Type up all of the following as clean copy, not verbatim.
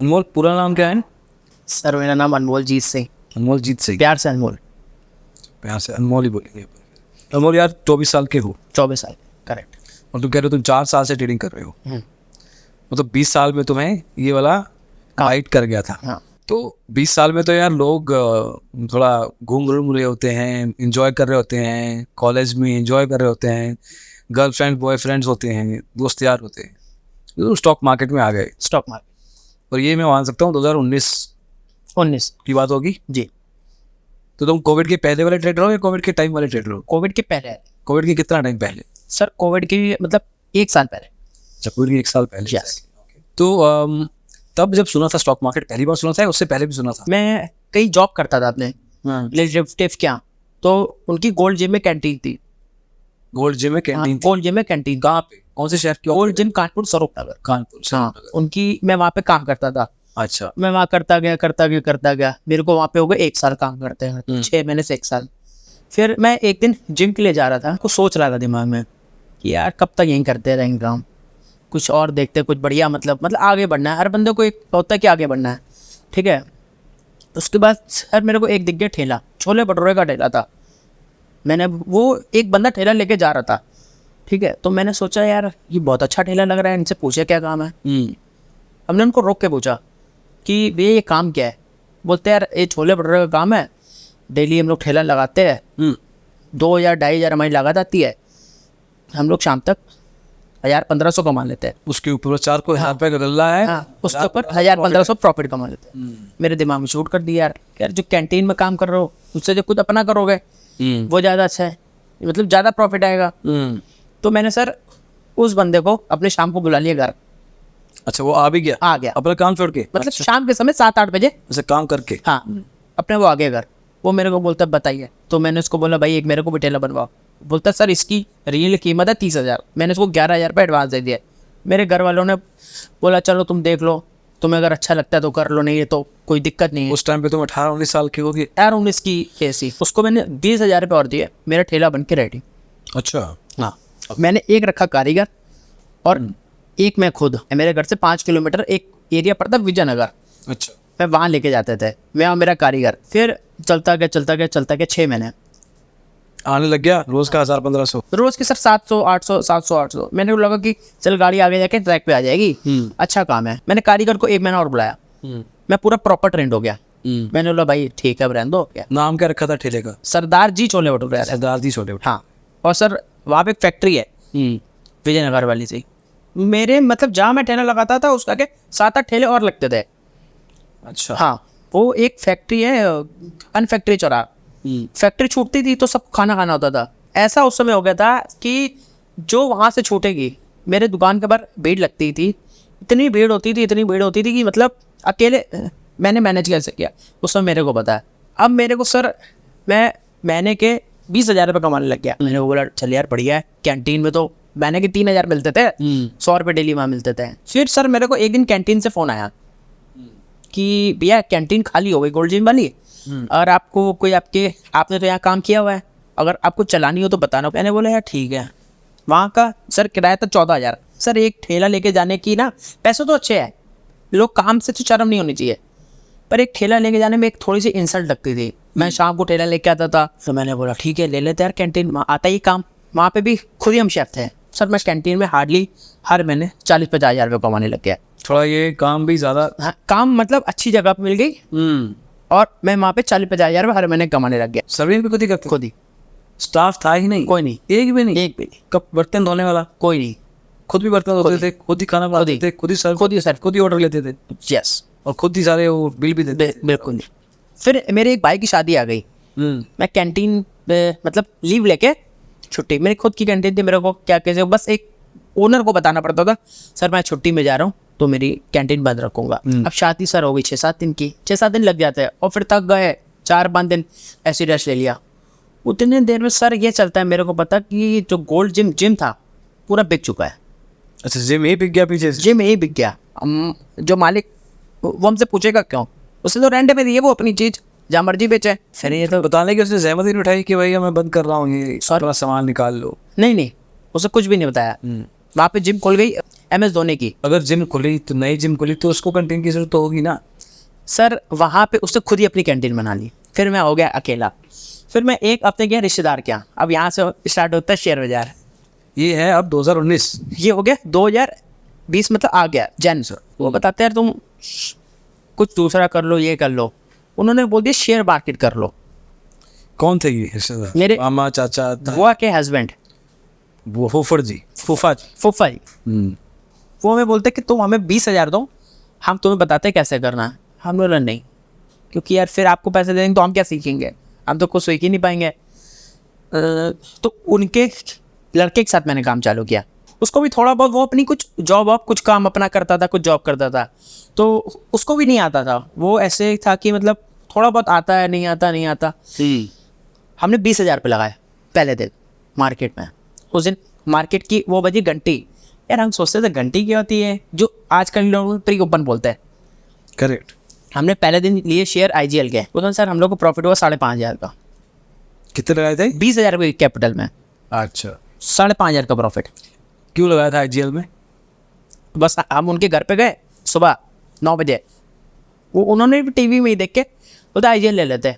अनमोल पूरा नाम क्या है? सर मेरा नाम अनमोल जीत सिंह, अनमोल जीत सिंह। प्यार से अनमोल। प्यार से अनमोल ही बोलेंगे। अनमोल यार 24 साल के हो 24 साल करेक्ट। और तुम कह रहे हो तुम 4 साल से ट्रेडिंग कर रहे हो, मतलब 20 साल में तुम्हें ये वाला हाइट कर गया था। हाँ तो 20 साल में तो यार लोग थोड़ा घूम घूम रहे होते हैं, इंजॉय कर रहे होते हैं, कॉलेज में इंजॉय कर रहे होते हैं, गर्लफ्रेंड बॉयफ्रेंड्स होते हैं, दोस्त यार होते हैं, तो स्टॉक मार्केट में आ गए। स्टॉक मार्केट और ये मैं मान सकता हूँ 2019 19 की बात होगी। जी। तो तुम कोविड के पहले वाले ट्रेडर हो या कोविड के टाइम वाले ट्रेडर हो? कोविड के पहले है कोविड के कितना टाइम पहले? सर, कोविड की मतलब 1 साल पहले। अच्छा, कोविड के 1 साल पहले। Yes. तो तब जब सुना था स्टॉक मार्केट, पहली बार सुना था या उससे पहले भी सुना था? मैं कहीं जॉब करता था अपने रिलेटिव क्या, तो उनकी गोल्ड जिम में कैंटीन थी। गोल्ड जिम में कैंटीन? गोल्ड जिम में कैंटीन। कहाँ पे, कौन से शहर की? गोल्ड जिम कानपुर स्वरूप नगर। कानपुर। हाँ, उनकी मैं वहाँ पे काम करता था। अच्छा। मैं वहाँ करता गया मेरे को वहाँ पे हो गया 1 साल काम करते हैं, 6 महीने से 1 साल। फिर मैं एक दिन जिम के लिए जा रहा था, कुछ सोच रहा था दिमाग में कि यार कब तक यहीं करते रहेंगे काम, कुछ और देखते, कुछ बढ़िया, मतलब आगे बढ़ना है। हर बंदे को एक होता है कि आगे बढ़ना है, ठीक है। उसके बाद सर मेरे को एक दिख गया ठेला, छोले भटूरे का ठेला था। मैंने वो एक बंदा ठेला लेके जा रहा था, ठीक है। तो मैंने सोचा यार ये बहुत अच्छा ठेला लग रहा है, इनसे पूछे क्या काम है। हमने उनको रोक के पूछा कि भैया ये काम क्या है। बोलते यार ये छोले भटूरे का काम है, डेली हम लोग ठेला लगाते हैं, 2,000 2,500 हमारी लागत आती है, हम लोग शाम तक 1,000-1,500 कमा लेते हैं। उसके ऊपर 4 को 1,000 रुपये का गल्ला है। हाँ, उसके ऊपर 1,000-1,500 प्रॉफिट कमा लेते हैं। मेरे दिमाग में शूट कर दिया यार जो कैंटीन में काम कर रहे हो उससे जो खुद अपना करोगे वो ज़्यादा अच्छा है, मतलब ज़्यादा प्रॉफिट आएगा। तो मैंने सर उस बंदे को अपने शाम को बुला लिया घर। अच्छा, वो आ भी गया? आ गया, अपना काम छोड़ के? मतलब शाम के समय 7-8 बजे। अच्छा, काम करके? हाँ, अपने वो आ गया घर। वो मेरे को बोलता बताइए। तो मैंने उसको बोला भाई एक मेरे को भी ठेला बनवाओ। बोलता सर इसकी रियल कीमत है 30,000। मैंने उसको 11,000 रुपये एडवांस दे दिया। मेरे घर वालों ने बोला चलो तुम देख लो, तुम्हें अगर अच्छा लगता है तो कर लो, नहीं है तो कोई दिक्कत नहीं है। उस टाइम पे तुम 18-19 साल के होगे? 18-19 की ऐसी। उसको मैंने 20,000 रुपये और दिए, मेरा ठेला बन के रेडी। अच्छा। हाँ, मैंने एक रखा कारीगर और एक मैं खुद। मेरे घर से 5 किलोमीटर एक एरिया पड़ता विजयनगर। अच्छा। मैं वहाँ लेके जाते थे, मैं और मेरा कारीगर। फिर चलता गया 6 महीने आने लग गया रोज का 1,000-1,500? रोज के सर 700 800 700 800। मैंने को लगा कि चल गाड़ी आगे जाके ट्रैक पे आ जाएगी, अच्छा काम है। मैंने कारीगर को 1 महीना और बुलाया, मैं पूरा प्रॉपर ट्रेंड हो गया। मैंने बोला भाई ठीक है रहने दो। क्या नाम क्या रखा था ठेले का? सरदार जी छोले भटूरे। सरदार जी छोले भटूरे। हाँ, और सर वहाँ पे एक फैक्ट्री है विजयनगर वाली से। मेरे मतलब जहाँ मैं ठेला लगाता था उसका के 7-8 ठेले और लगते थे। अच्छा। हाँ, वो एक फैक्ट्री है अन फैक्ट्री चौराहा। फैक्ट्री छूटती थी तो सब खाना होता था। ऐसा उस समय हो गया था कि जो वहाँ से छूटेगी मेरे दुकान के बाहर भीड़ लगती थी। इतनी भीड़ होती थी कि मतलब अकेले मैंने मैनेज कैसे किया उस समय मेरे को पता है। अब मेरे को सर मैं महीने के 20,000 रुपये कमाने लग गया। मैंने को बोला चल यार बढ़िया है। कैंटीन में तो महीने के 3,000 मिलते थे, 100 रुपये डेली वहाँ मिलते थे। फिर सर मेरे को एक दिन कैंटीन से फ़ोन आया कि भैया कैंटीन खाली हो गई गोल्ड जिम वाली, और आपको कोई आपने तो यहाँ काम किया हुआ है, अगर आपको चलानी हो तो बताना। मैंने बोला यार ठीक है। वहाँ का सर किराया था 14,000। सर एक ठेला लेके जाने की ना, पैसे तो अच्छे हैं, लोग काम से तो शर्म नहीं होनी चाहिए, पर एक ठेला लेके जाने में एक थोड़ी सी इंसल्ट लगती थी। मैं शाम को ठेला लेके आता था, तो मैंने बोला ठीक है ले लेते यार, कैंटीन आता ही काम। वहाँ पे भी खुद ही हम शेफ थे सर। मैं कैंटीन में हार्डली हर महीने 40-50 हज़ार रुपये कमाने लग गया। थोड़ा ये काम भी ज़्यादा? हाँ, काम मतलब अच्छी जगह पे मिल गई और मैं वहाँ पे 40-50 हज़ार रुपये हर महीने कमाने लग गया। सर्विस भी खुद ही करते? खुद ही। स्टाफ था ही नहीं? कोई नहीं, एक भी नहीं? एक भी नहीं। कब बर्तन धोने वाला? कोई नहीं। खुद भी बर्तन धोते थे, खुद ही खाना बनाते थे, खुद ही सर्व, खुद ही ऑर्डर लेते थे? यस। और खुद ही सारे वो बिल भी देते? बिल्कुल नहीं। फिर मेरे एक भाई की शादी आ गई, मैं कैंटीन मतलब लीव लेके छुट्टी, मेरी खुद की कैंटीन थी। मेरे को क्या कैसे बस एक ओनर को बताना पड़ता था सर मैं छुट्टी में जा रहा हूँ तो मेरी कैंटीन बंद रखूँगा। अब शादी सर हो गई 6-7 दिन की, 6-7 दिन लग जाते हैं और फिर थक गए, 4-5 दिन ऐसी रेस्ट ले लिया। उतने देर में सर ये चलता है, मेरे को पता कि जो गोल्ड जिम था पूरा बिक चुका है। अच्छा, जिम यही बिक गया पीछे से? जिम यही बिक गया। जो मालिक वो हमसे पूछेगा क्यों, उसने तो रेंट में दी है वो अपनी चीज़, जहाँ मर्जी बेचे। फिर ये तो बताने की उसने जहमत ही नहीं उठाई कि भैया मैं बंद कर रहा हूँ, ये थोड़ा सामान निकाल लो? नहीं, उसे कुछ भी नहीं बताया। वहाँ पे जिम खुल गई। MS धोनी की। अगर जिम खुली तो नई जिम खुली तो उसको कंटेंट की जरूरत तो होगी ना। सर वहाँ पे उसने खुद ही अपनी कैंटीन बना ली, फिर मैं हो गया अकेला। फिर मैं एक हफ्ते गया रिश्तेदार के यहाँ। अब यहाँ से स्टार्ट होता है शेयर बाजार। ये है अब 2019। ये हो गया 2020, मतलब आ गया जैन सर। वो बताते हैं यार तुम कुछ दूसरा कर लो, ये कर लो। उन्होंने बोल दिया शेयर मार्केट कर लो। कौन थे ये रिश्तेदार? मेरे मामा, चाचा, बुआ के हस्बैंड, वो फूफड़ जी, फूफा जी। फूफा जी। वो हमें बोलते कि तुम हमें 20,000 दो, हम तुम्हें बताते हैं कैसे करना है। हम बोला नहीं, क्योंकि यार फिर आपको पैसे देंगे तो हम क्या सीखेंगे, हम तो कुछ सीख ही नहीं पाएंगे। तो उनके लड़के के साथ मैंने काम चालू किया। उसको भी थोड़ा बहुत, वो अपनी कुछ जॉब कुछ काम अपना करता था, कुछ जॉब करता था, तो उसको भी नहीं आता था। वो ऐसे था कि मतलब थोड़ा बहुत आता है, नहीं आता। हमने 20,000 पे लगाए पहले दिन मार्केट में। उस दिन मार्केट की वो बजी घंटी। यार हम सोचते थे घंटी क्या होती है, जो आजकल लोग प्री ओपन बोलते हैं। करेक्ट। हमने पहले दिन लिए शेयर IGL के। उसमें सर हम लोग को प्रॉफिट हुआ 5,500 का। कितने लगाए थे? 20,000 रुपये कैपिटल में, अच्छा। 5,500 का प्रॉफिट। क्यों लगाया था IGL में? बस हम उनके घर पे गए सुबह 9 बजे। वो उन्होंने भी टीवी में ही देख के बोलते IGL ले लेते।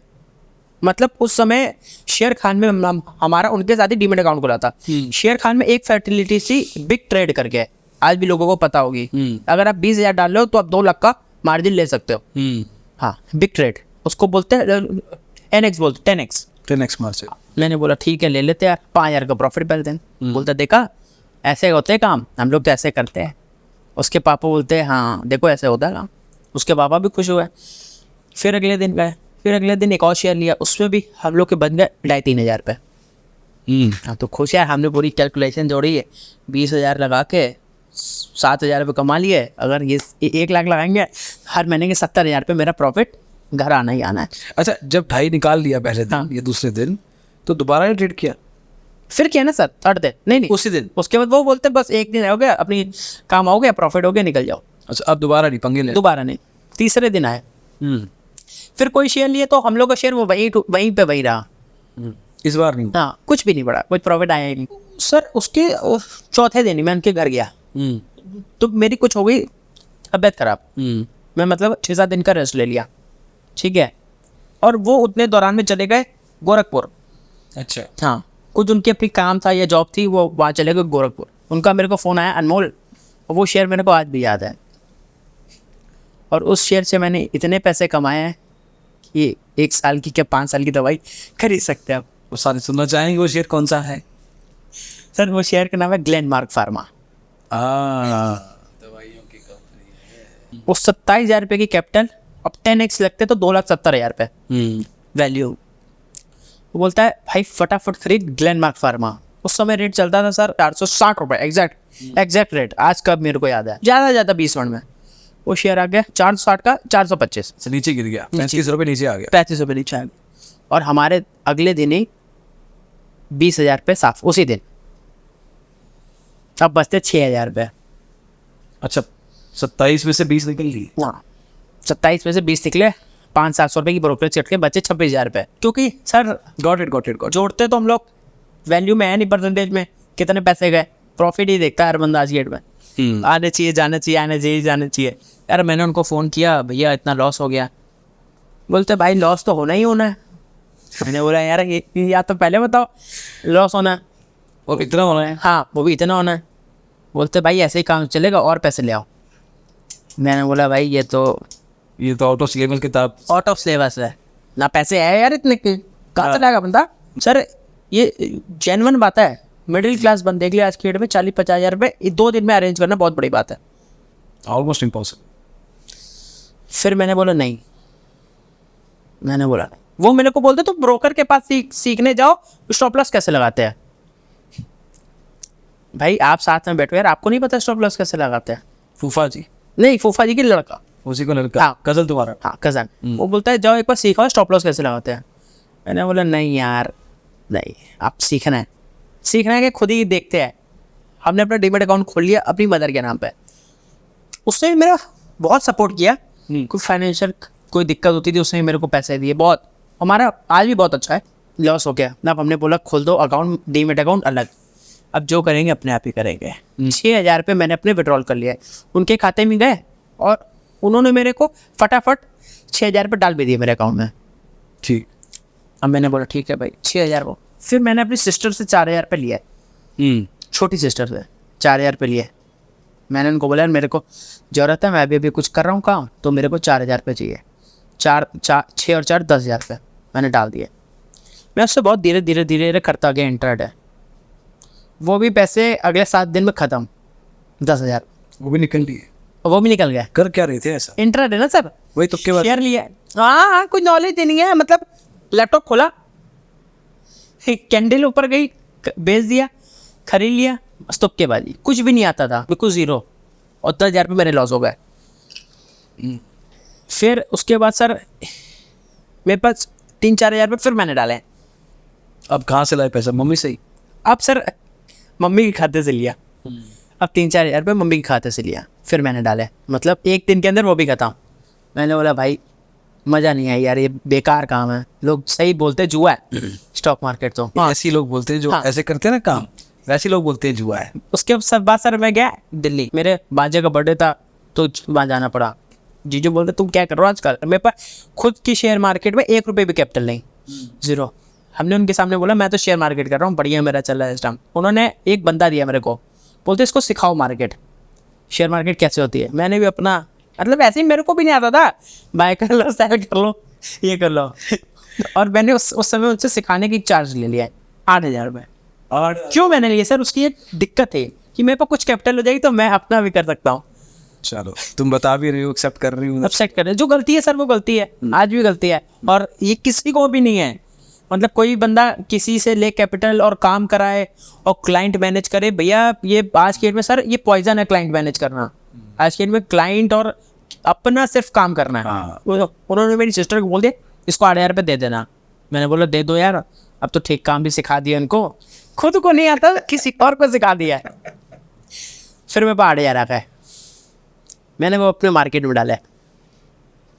मतलब उस समय शेयर खान में हमारा उनके साथ ही डीमेट अकाउंट खुला था। शेयर खान में एक फैसिलिटी सी बिग ट्रेड करके, आज भी लोगों को पता होगी। अगर आप 20,000 डाल रहे हो तो आप 2 लाख का मार्जिन ले सकते हो। हाँ, बिग ट्रेड उसको बोलते हैं, NX बोलते, 10x मार्जिन। मैंने बोला ठीक है ले लेते यार, 5,000 का प्रॉफिट पहले दिन। बोलता देखा ऐसे होते हैं काम, हम लोग तो ऐसे करते हैं। उसके पापा बोलते हैं हाँ देखो ऐसे होता है काम। उसके पापा भी खुश हुए। फिर अगले दिन गए, फिर अगले दिन एक और शेयर लिया, उसमें भी हम लोग के बन गए 2,500-3,000 पे। हाँ तो खुश यार, हमने पूरी कैलकुलेशन जोड़ी है, 20,000 लगा के 7,000 रुपये कमा लिए। अगर ये 1 लाख लगाएंगे, हर महीने के 70,000 पे मेरा प्रॉफिट घर आना ही आना है। अच्छा, जब 2.5 निकाल लिया पहले दिन, हाँ। ये दूसरे दिन तो दोबारा ट्रेड किया? फिर किया ना सर, 3rd दिन। नहीं उसी दिन? उसके बाद वो बोलते बस एक दिन हो गया, अपनी काम हो गया, प्रॉफिट हो गया, निकल जाओ। अच्छा, अब दोबारा नहीं पंगे ले? दोबारा नहीं, तीसरे दिन आए। फिर कोई शेयर लिए तो हम लोग का शेयर वो वहीं पे वही रहा। इस बार नहीं? हाँ, कुछ भी नहीं बढ़ा, कुछ प्रॉफिट आया ही नहीं सर। उसके चौथे दिन ही मैं उनके घर गया, तो मेरी कुछ हो गई तबीयत खराब। मैं मतलब 6-7 दिन का रेस्ट ले लिया, ठीक है। और वो उतने दौरान में चले गए गोरखपुर। अच्छा। हाँ, कुछ उनके अपनी काम था या जॉब थी, वो वहाँ चले गए गोरखपुर। उनका मेरे को फ़ोन आया अनमोल, और वो शेयर मेरे को आज भी याद है। और उस शेयर से मैंने इतने पैसे कमाए हैं कि 1 साल की क्या 5 साल की दवाई खरीद सकते हैं आप। वो सारे सुनना चाहेंगे, वो शेयर कौन सा है? सर वो शेयर का नाम है ग्लेनमार्क फार्मा। दवाइयों की कंपनी है। वो 27,000 रुपये की कैपिटल, अब 10x लगते तो 2,70,000 रुपये वैल्यू। वो बोलता है भाई फटाफट खरीद ग्लेनमार्क फार्मा। उस समय रेट चलता था सर 460 रुपये, एग्जैक्ट रेट आज का मेरे को याद है, ज़्यादा 20 मिनट में। वो शेयर आ गया 460 का 425 से नीचे गिर गया, 35 रुपये नीचे आ गया। 35 रुपये नीचे आ गया। और हमारे अगले दिन ही 20,000 रुपये साफ उसी दिन। अब बचते 6,000 रुपये। अच्छा, 27 में से 20 निकल गई? हाँ, 27 में से 20 निकले, 500-700 रुपये की ब्रोकरेज कट के बचे 26,000 रुपये। क्योंकि सर गॉट इट। जोड़ते तो हम लोग वैल्यू में है नहीं, परसेंटेज में कितने पैसे गए, प्रॉफिट ही देखता है हर बंदा आज की डेट में। आने चाहिए, जाना चाहिए, आने चाहिए, जाना चाहिए। यार मैंने उनको फ़ोन किया, भैया इतना लॉस हो गया। बोलते भाई लॉस तो होना ही होना है। मैंने बोला यार ये या तो पहले बताओ लॉस होना है। और इतना होना है? हाँ, वो भी इतना होना है। बोलते भाई ऐसे ही काम चलेगा, और पैसे ले आओ। मैंने बोला भाई ये तो आउट ऑफ सिलेबस किताब, आउट ऑफ सिलेबस है ना, पैसे है यार इतने के, कहाँ से लाएगा बंदा। सर ये जेन्युइन बात है, मिडिल क्लास बंदे के लिए आज की डेट में 40-50,000 रुपये 2 दिन में अरेंज करना बहुत बड़ी बात है, ऑलमोस्ट इम्पॉसिबल। फिर मैंने बोला नहीं, वो मेरे को बोलते तो ब्रोकर के पास सीखने जाओ स्टॉप लॉस कैसे लगाते हैं। भाई आप साथ में बैठो यार, आपको नहीं पता स्टॉप लॉस कैसे लगाते हैं? फूफा जी? नहीं, फूफा जी की लड़का, उसी को लड़का। हाँ, कजन तुम्हारा? हाँ कजन। वो बोलता है जाओ एक बार सीखो स्टॉप लॉस कैसे लगाते हैं। मैंने बोला नहीं यार नहीं, आप सीखना है कि खुद ही देखते हैं। हमने अपना डीमेट अकाउंट खोल लिया अपनी मदर के नाम पे। उसने मेरा बहुत सपोर्ट किया, कोई फाइनेंशियल कोई दिक्कत होती थी उसने मेरे को पैसे दिए बहुत। हमारा आज भी बहुत अच्छा है। लॉस हो गया ना, अब हमने बोला खोल दो अकाउंट, डीमेट अकाउंट अलग, अब जो करेंगे अपने आप ही करेंगे। 6,000 रुपये मैंने अपने विड्रॉल कर लिया है। उनके खाते में गए और उन्होंने मेरे को फटाफट 6,000 रुपये डाल भी दिए मेरे अकाउंट में। ठीक। अब मैंने बोला ठीक है भाई 6,000 वो। फिर मैंने अपनी सिस्टर से 4,000 रुपये लिया है, छोटी सिस्टर से 4,000 रुपये लिए। मैंने उनको बोला यार मेरे को ज़रूरत है, मैं अभी कुछ कर रहा हूँ काम, तो मेरे को 4,000 रुपये चाहिए। 6 और 4 10,000 रुपये मैंने डाल दिए। मैं उससे बहुत धीरे धीरे करता गया इंटरनेट। वो भी पैसे अगले 7 दिन में ख़त्म, 10,000 वो भी निकल लिए। वो भी निकल गया। कर क्या रहे थे ऐसा? इंटरनेट है ना सर, वही तुक्के बाद शेयर लिया। हाँ कुछ नॉलेज नहीं है, मतलब लैपटॉप खोला, कैंडल ऊपर गई, बेच दिया, खरीद लिया, बस तुक्केबाजी। कुछ भी नहीं आता था, बिल्कुल ज़ीरो, और 10,000 रुपये मेरे लॉस हो गए। फिर उसके बाद सर मेरे पास 3-4 हज़ार रुपये फिर मैंने डाले। अब कहाँ से लाए पैसा? मम्मी से ही? अब सर मम्मी के खाते से लिया। अब 3-4 हज़ार रुपये मम्मी के खाते से लिया, फिर मैंने डाले। मतलब एक दिन के अंदर वो भी खत्म। मैंने बोला भाई मज़ा नहीं है यार, ये बेकार काम है। लोग सही बोलते हैं जुआ है स्टॉक मार्केट। तो ऐसे लोग बोलते हैं जो ऐसे करते हैं ना काम, वैसे लोग बोलते हैं जुआ है। उसके बाद सर मैं गया दिल्ली, मेरे बाजे का बर्थडे था तो वहाँ जाना पड़ा। जीजू बोलते तुम क्या कर रहे हो आजकल? मेरे पास खुद की शेयर मार्केट में 1 रुपये भी कैपिटल नहीं, ज़ीरो। हमने उनके सामने बोला मैं तो शेयर मार्केट कर रहा हूँ, बढ़िया मेरा चल रहा है इस टाइम। उन्होंने एक बंदा दिया मेरे को, बोलते इसको सिखाओ मार्केट, शेयर मार्केट कैसे होती है। मैंने भी अपना मतलब ऐसे ही, मेरे को भी नहीं आता था, बाय कर लो, सेल कर लो, ये कर लो। और मैंने उस समय उनसे सिखाने की चार्ज ले लिया 8,000 रुपये। और क्यों मैंने लिए सर, उसकी एक दिक्कत है कि मेरे पास कुछ कैपिटल हो जाएगी तो मैं अपना भी कर सकता हूँ। चलो तुम बता भी रही हो, एक्सेप्ट कर रही हूँ। एक्सेप्ट कर रहे हो, जो गलती है सर वो गलती है, आज भी गलती है। और ये किसी को भी नहीं है, मतलब कोई बंदा किसी से ले कैपिटल और काम कराए और क्लाइंट मैनेज करे, भैया ये आज के डेट में सर ये पॉइजन है क्लाइंट मैनेज करना। आज के डेट में क्लाइंट और अपना सिर्फ काम करना है। उन्होंने मेरी सिस्टर को बोल दिया इसको 8,000 रुपये दे देना। मैंने बोला दे दो यार, अब तो ठीक काम भी सिखा दिया इनको, खुद को नहीं आता किसी और को सिखा दिया। फिर मेरे पास 8,000 आ गए, मैंने वो अपने मार्केट में डाला।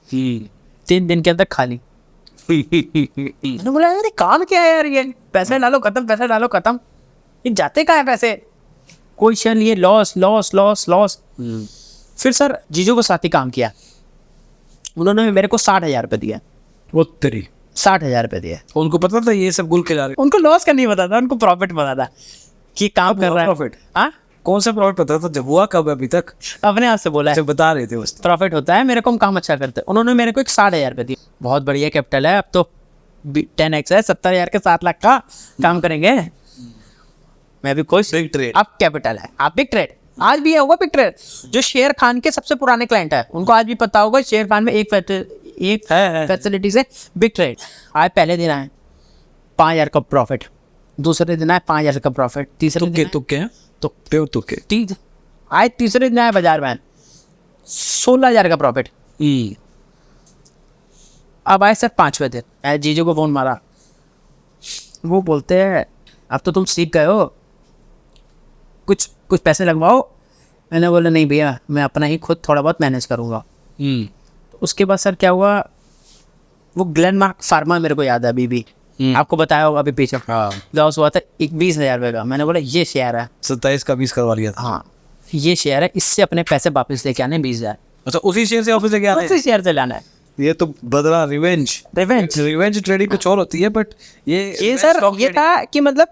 3 दिन के अंदर खाली। मैंने बोला यार काम क्या है यार, ये पैसे डालो खत्म, पैसे डालो खत्म, ये जाते कहाँ है पैसे? कोई शेयर लिए, लॉस लॉस लॉस लॉस। फिर सर जीजू को साथ ही काम किया, उन्होंने मेरे को 60,000 रुपये दिया। वो तेरी 60,000 रुपये दिए। उनको पता था ये सब गुल खिला रहे? उनको लॉस का नहीं पता था, उनको प्रॉफिट पता था कि काम कर रहा है। प्रॉफिट? हाँ कौन सा प्रॉफिट पता था? जब हुआ कब अभी तक? अपने आप से बोला है, बता रहे थे बस प्रॉफिट होता है, मेरे को हम काम अच्छा करते हैं। उन्होंने मेरे को एक 60,000 रुपये दिए, बहुत बढ़िया कैपिटल है, अब तो 10x है, 70,000 के 7 लाख का काम करेंगे। मैं भी खुश। Big trade. अब कैपिटल है, आप बिग ट्रेड आज भी है, होगा बिग ट्रेड। जो शेर खान के सबसे पुराने क्लाइंट है उनको आज भी पता होगा शेर खान में एक फैसिलिटी से बिग ट्रेड। आज पहले दिन आए 5,000 का प्रॉफिट, दूसरे दिन आए 5,000 का प्रॉफिट, तीसरे दिन तुक्के तो प्योर तुक्के। आज तीसरे दिन आए बाजार में 16,000 का प्रॉफिट। अब आए सर 5वें दिन, जीजू को फोन मारा, वो बोलते हैं अब तो तुम सीख गए हो, कुछ पैसे लगवाओ। मैंने बोला नहीं भैया, मैं अपना ही खुद थोड़ा बहुत मैनेज करूँगा। तो उसके बाद सर क्या हुआ, वो ग्लेनमार्क फार्मा मेरे को याद है अभी भी, आपको बताया होगा अभी पीछे, लॉस हुआ था 20,000 रुपये का। मैंने बोला ये शेयर है, 27 का 20 करवा लिया था। हाँ ये शेयर है, इससे अपने पैसे वापस लेके आने 20,000। अच्छा उसी शेयर से वापस लेके आना है? उसी शेयर से लाना है। ये तो बदला रिवेंज ट्रेडिंग कुछ और होती है, बट ये सर ये था कि मतलब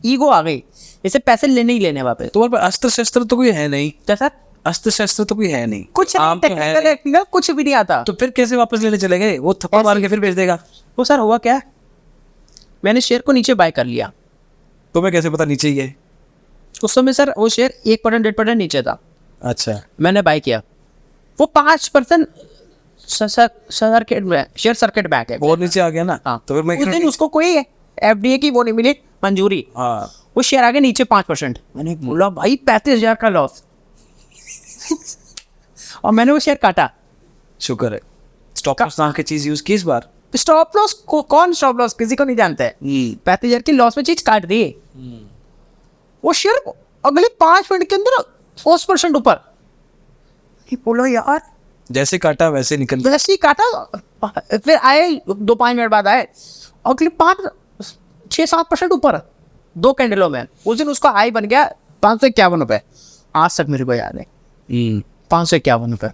ईगो आ गई, इसे पैसे लेने ही लेने वापस। तुम्हारे पास अस्त्र शस्त्र तो कोई है नहीं? क्या सर? अस्त्र शस्त्र तो कोई है नहीं, कुछ आम तो है नहीं। कुछ भी नहीं आता, तो फिर कैसे वापस लेने चले गए? वो थप्पा मार के फिर बेच देगा। वो सर हुआ क्या, मैंने शेयर को नीचे बाय कर लिया। तुम्हें कैसे पता नीचे ही है? उस समय सर वो शेयर 1% 1.5% नीचे था। अच्छा मैंने बाय किया, वो 5% सर्किट में शेयर सर्किट बैक है, और नीचे आ गया ना। हाँ तो फिर मैं उस दिन उसको कोई एफडीए की वो नहीं मिली मंजूरी। हाँ वो शेयर आ गया नीचे 5%। मैंने बोला भाई 35,000 का लॉस। और मैंने वो शेयर काटा। शुक्र है स्टॉप लॉस नाम की चीज यूज की इस बार। स्टॉप लॉस कौन स्टॉप लॉस किसी को नहीं जानता है। 35,000 की लॉस में चीज काट दी। वो शेयर अगले 5 मिनट के अंदर 50% ऊपर। बोलो यार जैसे काटा वैसे निकल, वैसे ही काटा। फिर आए 2-5 मिनट बाद आए, अगले 5-6-7% ऊपर 2 कैंडलों में। उस दिन उसका हाई बन गया 551 रुपये, आज तक मेरे को याद है। 551 रुपये।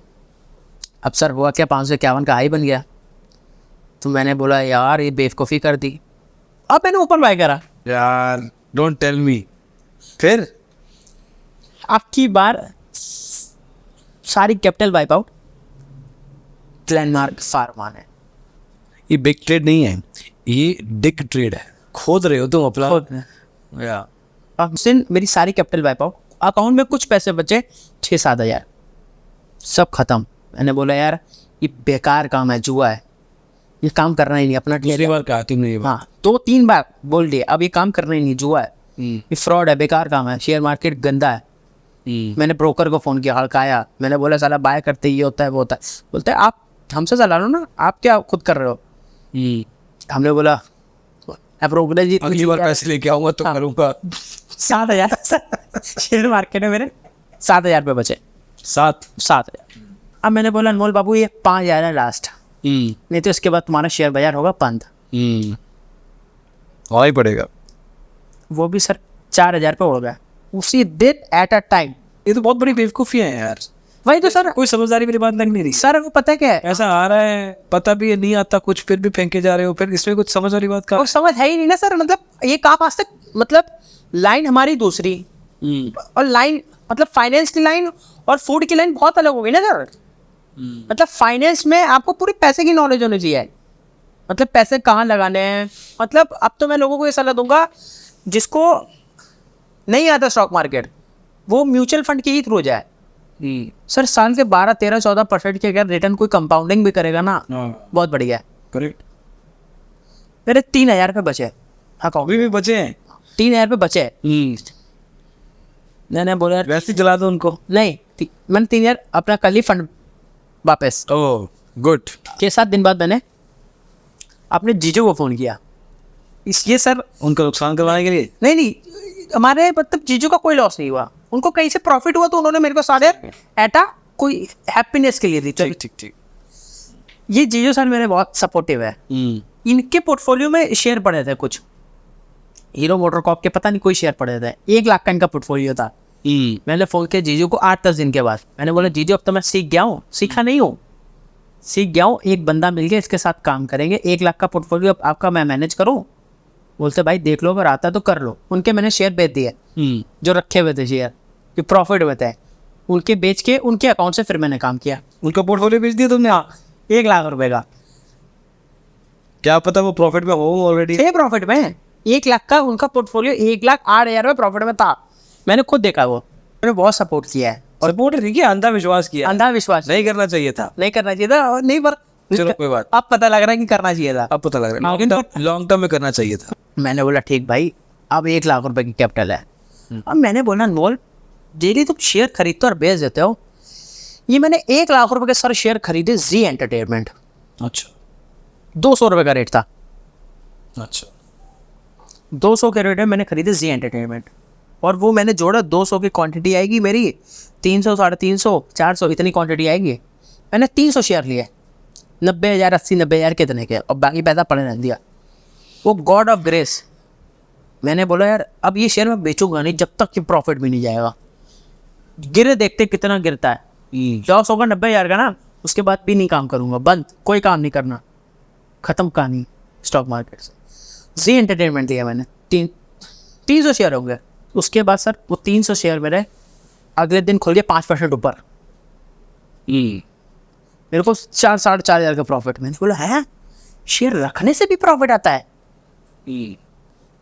अब सर हुआ क्या, 551 का हाई बन गया। तो मैंने बोला यार ये बेवकूफ़ी कर दी। अब मैंने ओपन बाय करा यार डोंट टेल मी। फिर आपकी बार सारी capital wipe out, Glenmark pharma ने। ये बिग ट्रेड नहीं है, ये डिक ट्रेड है, खोद रहे हो तुम अपना। या अब सिन मेरी सारी कैपिटल वाइप आउट, अकाउंट में कुछ पैसे बचे 6-7 हज़ार, सब खत्म। मैंने बोला यार ये बेकार काम है, जुआ है, ये काम करना ही नहीं अपना। दूसरी बार कहा तुमने ये बात? हाँ 2-3 बार बोल दिए, अब ये काम करना ही नहीं, जुआ है, ये फ्रॉड है, बेकार काम है, शेयर मार्केट गंदा है। मैंने ब्रोकर को फ़ोन किया, हड़काया। मैंने बोला साला बाय करते ये होता है वो होता है। बोलते हैं आप हमसे सलाह लो ना, आप क्या खुद कर रहे हो। हमने बोला ब्रोकर जी अगली बार पैसे लेके आऊंगा तो करूंगा। 7,000 शेयर मार्केट में मेरे 7,000 रुपये बचे। 7,000। अब मैंने बोला अनमोल बाबू ये 5,000 है लास्ट, नहीं तो इसके बाद तुम्हारा शेयर बाजार होगा बंद। होना ही पड़ेगा। वो भी सर 4,000 रुपये उड़ गया उसी दिन एट अ टाइम। ये तो बहुत बड़ी बेवकूफ़ी है यार। वही तो सर, कोई समझदारी मेरी बात लग नहीं रही। सर वो पता है क्या है, ऐसा आ रहा है, पता भी है नहीं आता कुछ, फिर भी फेंके जा रहे हो, फिर इसमें कुछ समझ वाली बात का। वो समझ है ही नहीं ना सर। मतलब ये काम आज तक, मतलब लाइन हमारी दूसरी और लाइन, मतलब फाइनेंस की लाइन और फूड की लाइन बहुत अलग हो गई ना सर। मतलब फाइनेंस में आपको पूरी पैसे की नॉलेज होनी चाहिए, मतलब पैसे कहाँ लगाने हैं। मतलब अब तो मैं लोगों को ये सलाह दूंगा, जिसको नहीं आता स्टॉक मार्केट वो म्यूचुअल फंड के ही थ्रू जाए। सर साल के 12-13-14% के अगर रिटर्न कोई कंपाउंडिंग भी करेगा ना, बहुत बढ़िया है। करेक्ट। मेरे 3,000 रुपये बचे अकाउंट, अभी भी बचे हैं 3,000 रुपये बचे। मैंने बोला यार वैसे ही जला दो उनको। नहीं, मैंने 3,000 अपना कल ही फंड वापस। Oh good. 6-7 दिन बाद मैंने अपने जीजू को फ़ोन किया, इसलिए सर उनका नुकसान करवाने के लिए। नहीं हमारे मतलब जीजू का कोई लॉस नहीं हुआ, उनको कहीं से प्रॉफिट हुआ तो उन्होंने मेरे को 7,000 एटा कोई हैप्पीनेस के लिए दी। ठीक। ये जीजू सर मेरे बहुत सपोर्टिव है। इनके पोर्टफोलियो में शेयर पड़े थे कुछ, हीरो मोटर कॉर्प के पता नहीं कोई शेयर पड़े थे, 1 लाख का इनका पोर्टफोलियो था। मैंने फ़ोन किया जीजू को 8-10 दिन के बाद। मैंने बोला जीजू अब तो मैं सीख गया हूँ, सीखा नहीं हूँ, सीख गया हूँ, एक बंदा मिल गया इसके साथ काम करेंगे, 1 लाख का पोर्टफोलियो आपका मैं मैनेज करूँ। बोलते भाई देख लो, अगर आता तो कर लो। उनके मैंने शेयर बेच दिए, जो रखे हुए थे शेयर कि प्रॉफिट हुए थे, उनके बेच के उनके अकाउंट से फिर मैंने काम किया। उनका पोर्टफोलियो बेच दिया तुमने? हाँ 1 लाख रुपए का। क्या पता वो प्रॉफिट में हो ऑलरेडी। थे प्रॉफिट में, 1 लाख का उनका पोर्टफोलियो 1,08,000 रुपये प्रॉफिट में था। मैंने खुद देखा, वो मैंने बहुत सपोर्ट किया है। और सपोर्ट नहीं किया, अंधा विश्वास किया। अंधा विश्वास नहीं करना चाहिए था। नहीं करना चाहिए था, और नहीं पर चलो कोई बात। अब पता लग रहा है कि करना चाहिए था। अब पता लग रहा है लॉन्ग टर्म में करना चाहिए था। मैंने बोला ठीक भाई, अब 1 लाख रुपए की कैपिटल है। अब मैंने बोला अनमोल डेली तुम शेयर खरीदते हो और बेच देते हो, ये मैंने 1 लाख रुपए के सर शेयर खरीदे जी एंटरटेनमेंट। अच्छा। 200 रुपये का रेट था। अच्छा 200 के रेट में मैंने खरीदे जी एंटरटेनमेंट, और वो मैंने जोड़ा 200 की क्वांटिटी आएगी मेरी, 300, 350, 400 इतनी क्वांटिटी आएगी। मैंने 300 शेयर लिए, 90,000, 80-90,000 कितने के, और बाकी पैसा पड़े रहने दिया। वो गॉड ऑफ ग्रेस, मैंने बोला यार अब ये शेयर मैं बेचूंगा नहीं जब तक कि प्रॉफिट भी नहीं जाएगा। गिरे देखते कितना गिरता है, लॉस होगा 90,000 का ना, उसके बाद भी नहीं काम करूंगा, बंद, कोई काम नहीं करना, खत्म कहानी स्टॉक मार्केट से। जी एंटरटेनमेंट लिया मैंने, 300 शेयर हो गए। उसके बाद सर वो 300 शेयर मेरे अगले दिन खुल गए 5% ऊपर। मेरे को 4-4.5 हज़ार का प्रॉफिट। मैंने बोला है शेयर रखने से भी प्रॉफिट आता है?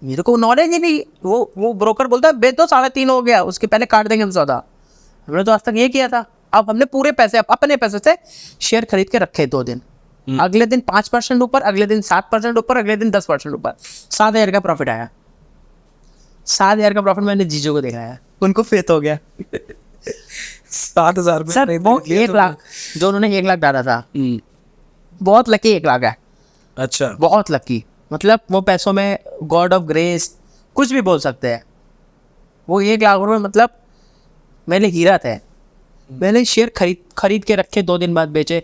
मेरे को नॉलेज ही नहीं। वो ब्रोकर बोलता है बेच दो, 3.5 हो गया, उसके पहले काट देंगे हम सौदा। हमने तो आज तक ये किया था। अब हमने पूरे पैसे अपने पैसे से शेयर खरीद के रखे 2 दिन, अगले दिन 5% ऊपर, अगले दिन 7% ऊपर, अगले दिन 10% ऊपर, 7,000 का प्रॉफिट आया। 7,000 का प्रॉफिट मैंने जीजो को दिखाया, उनको फेत हो गया। 7,000 सर वो 1 लाख जो उन्होंने 1 लाख डाला था, बहुत लकी 1 लाख है। अच्छा बहुत लकी, मतलब वो पैसों में गॉड ऑफ ग्रेस कुछ भी बोल सकते हैं। वो 1 लाख रुपये मतलब मेरे हीरा थे। मैंने शेयर खरीद के रखे, 2 दिन बाद बेचे।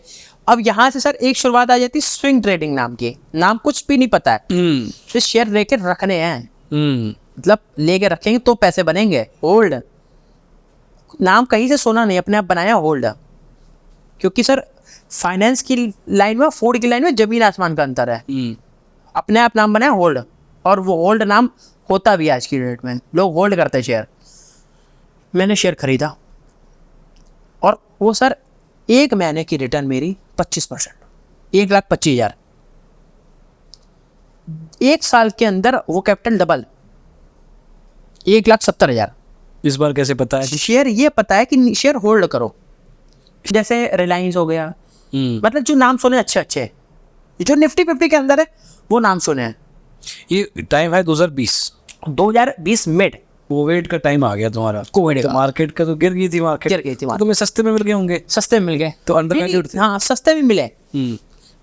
अब यहाँ से सर एक शुरुआत आ जाती स्विंग ट्रेडिंग नाम की, नाम कुछ भी नहीं पता है, तो शेयर लेके रखने हैं, मतलब लेके रखेंगे तो पैसे बनेंगे, होल्ड। नाम कहीं से सुना नहीं, अपने आप बनाया होल्ड। क्योंकि सर फाइनेंस की लाइन में, फूड की लाइन में जमीन आसमान का अंतर है। अपने आप नाम बनाया होल्ड, और वो होल्ड नाम होता भी है आज की डेट में, लोग होल्ड करते हैं शेयर। मैंने शेयर खरीदा और वो सर 1 महीने की रिटर्न मेरी 25%, 1,25,000। 1 साल के अंदर वो कैपिटल डबल, 1,70,000। इस बार कैसे पता है? शेयर ये पता है कि शेयर होल्ड करो, जैसे रिलायंस हो गया, मतलब जो नाम सुने अच्छे अच्छे, जो निफ्टी 50 के अंदर है वो नाम सुने हैं। ये टाइम है 2020 मिड कोविड का टाइम आ गया तुम्हारा। कोविड तो मार्केट का तो गिर गई थी, मार्केट गिर गई थी, तो तुम्हें सस्ते में मिल गए होंगे। सस्ते में मिल गए तो अंडर वैल्यूड थे। हाँ, सस्ते में मिले।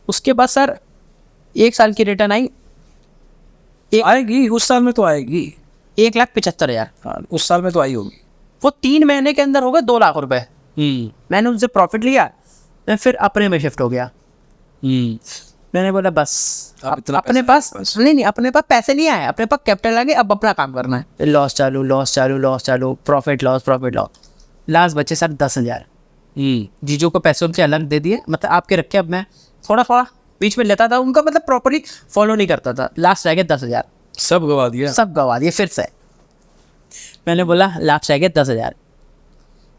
उसके बाद सर 1 साल की रिटर्न आई, आएगी उस साल में तो आएगी, 1,75,000। हाँ उस साल में तो आई होगी। वो 3 महीने के अंदर हो गए 2 लाख रुपए। मैंने उनसे प्रॉफिट लिया, मैं फिर अपने में शिफ्ट हो गया। मैंने बोला बस अपने पास नहीं, अपने पास पैसे नहीं आए, अपने पास कैपिटल आ गए, अब अपना काम करना है। लॉस चालू, लॉस चालू, लॉस चालू, profit loss, profit loss. Last बचे सर 10,000। जीजो को पैसे उनके अलग दे दिए, मतलब आपके रखे। अब मैं थोड़ा थोड़ा बीच में लेता था उनका, मतलब प्रॉपरली फॉलो नहीं करता था। लास्ट रह गए 10,000, सब गवा दिया। सब गवा दिए फिर से। मैंने बोला लास्ट रह गए 10,000।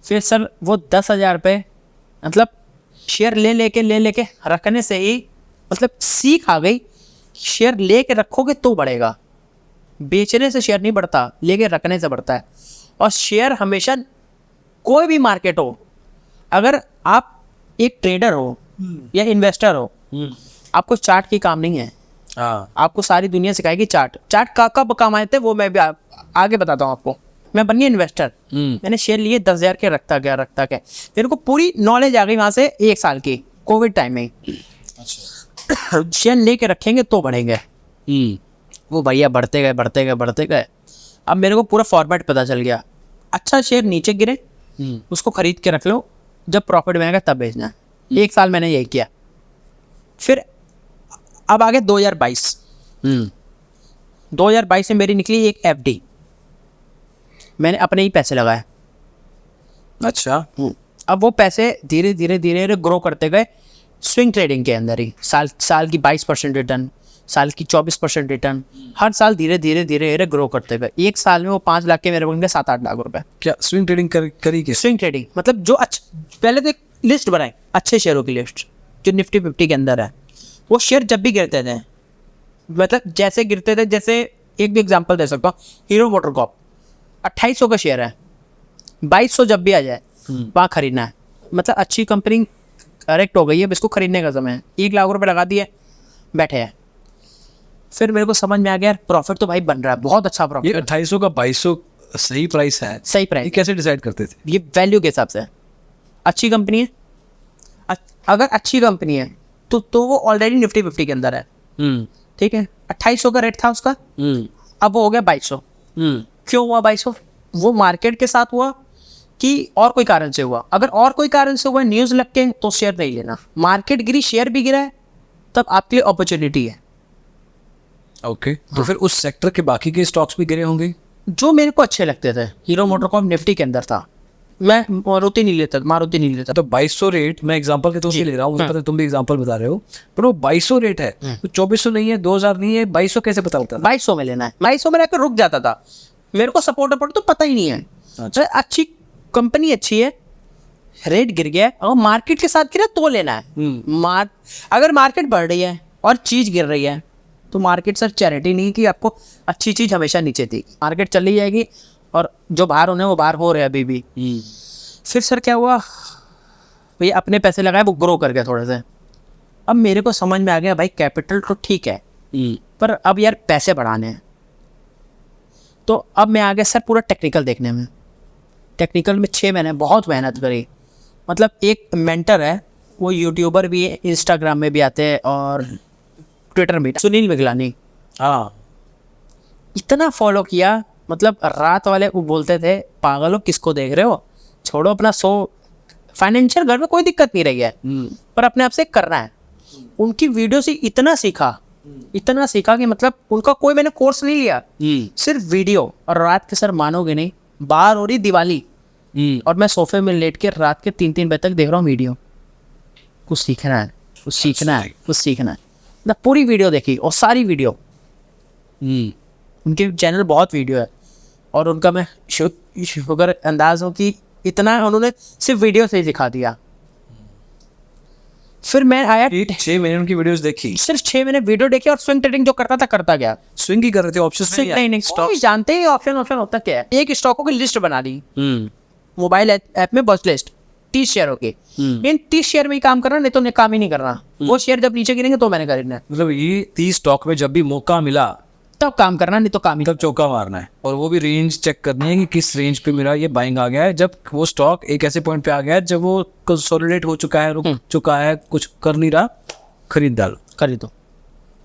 फिर सर वो 10,000 पे मतलब शेयर ले लेके रखने से ही मतलब सीख आ गई, शेयर लेके रखोगे तो बढ़ेगा, बेचने से शेयर नहीं बढ़ता, लेके रखने से बढ़ता है। और शेयर हमेशा, कोई भी मार्केट हो, अगर आप एक ट्रेडर हो या इन्वेस्टर हो, आपको चार्ट की काम नहीं है। आपको सारी दुनिया सिखाएगी चार्ट का कब काम आए थे वो मैं भी आगे बताता हूँ आपको। मैं बन गया इन्वेस्टर, मैंने शेयर लिए 10,000 के, रखता गया मेरे को पूरी नॉलेज आ गई वहाँ से 1 साल की, कोविड टाइम में। शेयर लेके रखेंगे तो बढ़ेंगे। वो भैया बढ़ते गए। अब मेरे को पूरा फॉर्मेट पता चल गया। अच्छा शेयर नीचे गिरे उसको खरीद के रख लो, जब प्रॉफिट में आएगा तब बेचना है। 1 साल मैंने यही किया। फिर अब आगे 2022। 2022 में मेरी निकली एक FD, मैंने अपने ही पैसे लगाए। अच्छा। अब वो पैसे धीरे धीरे ग्रो करते गए स्विंग ट्रेडिंग के अंदर ही। साल की 22% रिटर्न, साल की 24% रिटर्न, हर साल धीरे धीरे ग्रो करते गए। 1 साल में वो 5 लाख के मेरे बन गए 7-8 लाख रुपए। क्या स्विंग ट्रेडिंग करी के? स्विंग ट्रेडिंग मतलब जो पहले तो एक लिस्ट बनाई, अच्छे शेयरों की लिस्ट जो निफ्टी 50 के अंदर है। वो शेयर जब भी गिरते थे, मतलब जैसे गिरते थे, जैसे एक भी एग्जांपल दे सकता हूँ, हीरो मोटरकॉर्प 2800 का शेयर है, 2200 जब भी आ जाए वहाँ खरीदना है। मतलब अच्छी कंपनी करेक्ट हो गई है, अब इसको खरीदने का समय है। 1 लाख रुपए लगा दिए, बैठे हैं। फिर मेरे को समझ में आ गया यार प्रॉफिट तो भाई बन रहा है, बहुत अच्छा प्रॉफिट। ये 2800 का 2200 सही प्राइस है? सही प्राइस। ये कैसे डिसाइड करते थे? ये वैल्यू के हिसाब से। अच्छी कंपनी है, अगर अच्छी कंपनी है तो वो ऑलरेडी निफ्टी 50 के अंदर है, ठीक है। 2800 का रेट था उसका, अब वो हो गया 2200। क्यों हुआ 2200? वो मार्केट के साथ हुआ कि और कोई कारण से हुआ? अगर और कोई कारण से हुआ, न्यूज़ लग के, तो शेयर नहीं लेना। मार्केट गिरी, शेयर भी गिरा है, तब आपके लिए अपॉर्चुनिटी है। ओके। तो फिर उस सेक्टर के बाकी के स्टॉक्स भी गिरे होंगे जो मेरे को अच्छे लगते थे। हीरो मोटरकॉर्प निफ्टी के अंदर था, मैं मारुति नहीं लेता। तो 2200 रेट मैं एग्जांपल के तौर पे ले रहा हूँ, मुझे पता है तुम भी एग्जांपल बता रहे हो, पर वो 2200 रेट है, तो 2400 नहीं है, 2000 नहीं है, 2200 कैसे पता होता है? 2200 में लेना है। 2200 में रहकर रुक जाता था, मेरे को सपोर्ट तो पता ही नहीं है। अच्छा। अच्छी कंपनी अच्छी है, रेट गिर गया है और मार्केट के साथ गिरा तो लेना है। अगर मार्केट बढ़ रही है और चीज़ गिर रही है तो मार्केट सर चैरिटी नहीं कि आपको अच्छी चीज़ हमेशा नीचे थी। मार्केट चली जाएगी और जो बाहर होने वो बाहर हो रहे हैं अभी भी। फिर सर क्या हुआ, भैया अपने पैसे लगाए, वो ग्रो कर गया थोड़े से। अब मेरे को समझ में आ गया भाई कैपिटल तो ठीक है, पर अब यार पैसे बढ़ाने हैं। तो अब मैं आ गया सर पूरा टेक्निकल देखने में। टेक्निकल में 6 महीने बहुत मेहनत करी। मतलब एक मेंटर है, वो यूट्यूबर भी है, इंस्टाग्राम में भी आते हैं और ट्विटर में, सुनील मिगलानी। हाँ, इतना फॉलो किया, मतलब रात वाले वो बोलते थे पागल हो किसको देख रहे हो, छोड़ो अपना फाइनेंशियल घर में कोई दिक्कत नहीं रही है, पर अपने आप से करना है। उनकी वीडियो से इतना सीखा कि मतलब उनका कोई मैंने कोर्स नहीं लिया, सिर्फ वीडियो। और रात के सर मानोगे नहीं, बाहर हो रही दिवाली, और मैं सोफे में लेट के रात के 3-3 बजे तक देख रहा हूँ वीडियो। कुछ सीखना है, कुछ सीखना है, कुछ सीखना है। मैं पूरी वीडियो देखी और सारी वीडियो, उनके चैनल बहुत वीडियो है और उनका मैं शुक्र अंदाज हूँ कि इतना उन्होंने सिर्फ वीडियो से ही सिखा दिया। फिर मैं आया 6 महीने उनकी वीडियोस देखी, सिर्फ 6 महीने वीडियो देखी और स्विंग ट्रेडिंग जो करता था करता गया। स्विंग ही कर रहे थे, ऑप्शन नहीं स्टॉक जानते ही ऑप्शन होता क्या है। एक स्टॉकों की लिस्ट बना ली मोबाइल ऐप में, बस लिस्ट 30 शेयरों की। इन 30 शेयर में ही काम करना, नहीं तो काम ही नहीं करना। वो शेयर जब नीचे गिरेंगे तो मैंने खरीदना है। मतलब ये 30 स्टॉक में जब भी मौका मिला तब काम करना, नहीं तो काम ही तब चौका मारना है। और वो भी रेंज चेक करनी है कि किस रेंज पे मेरा ये बाइंग आ गया है। जब वो स्टॉक एक ऐसे पॉइंट पे आ गया है जब वो कंसोलिडेट हो चुका है, रुक चुका है, कुछ कर नहीं रहा, खरीद डालो। खरीदो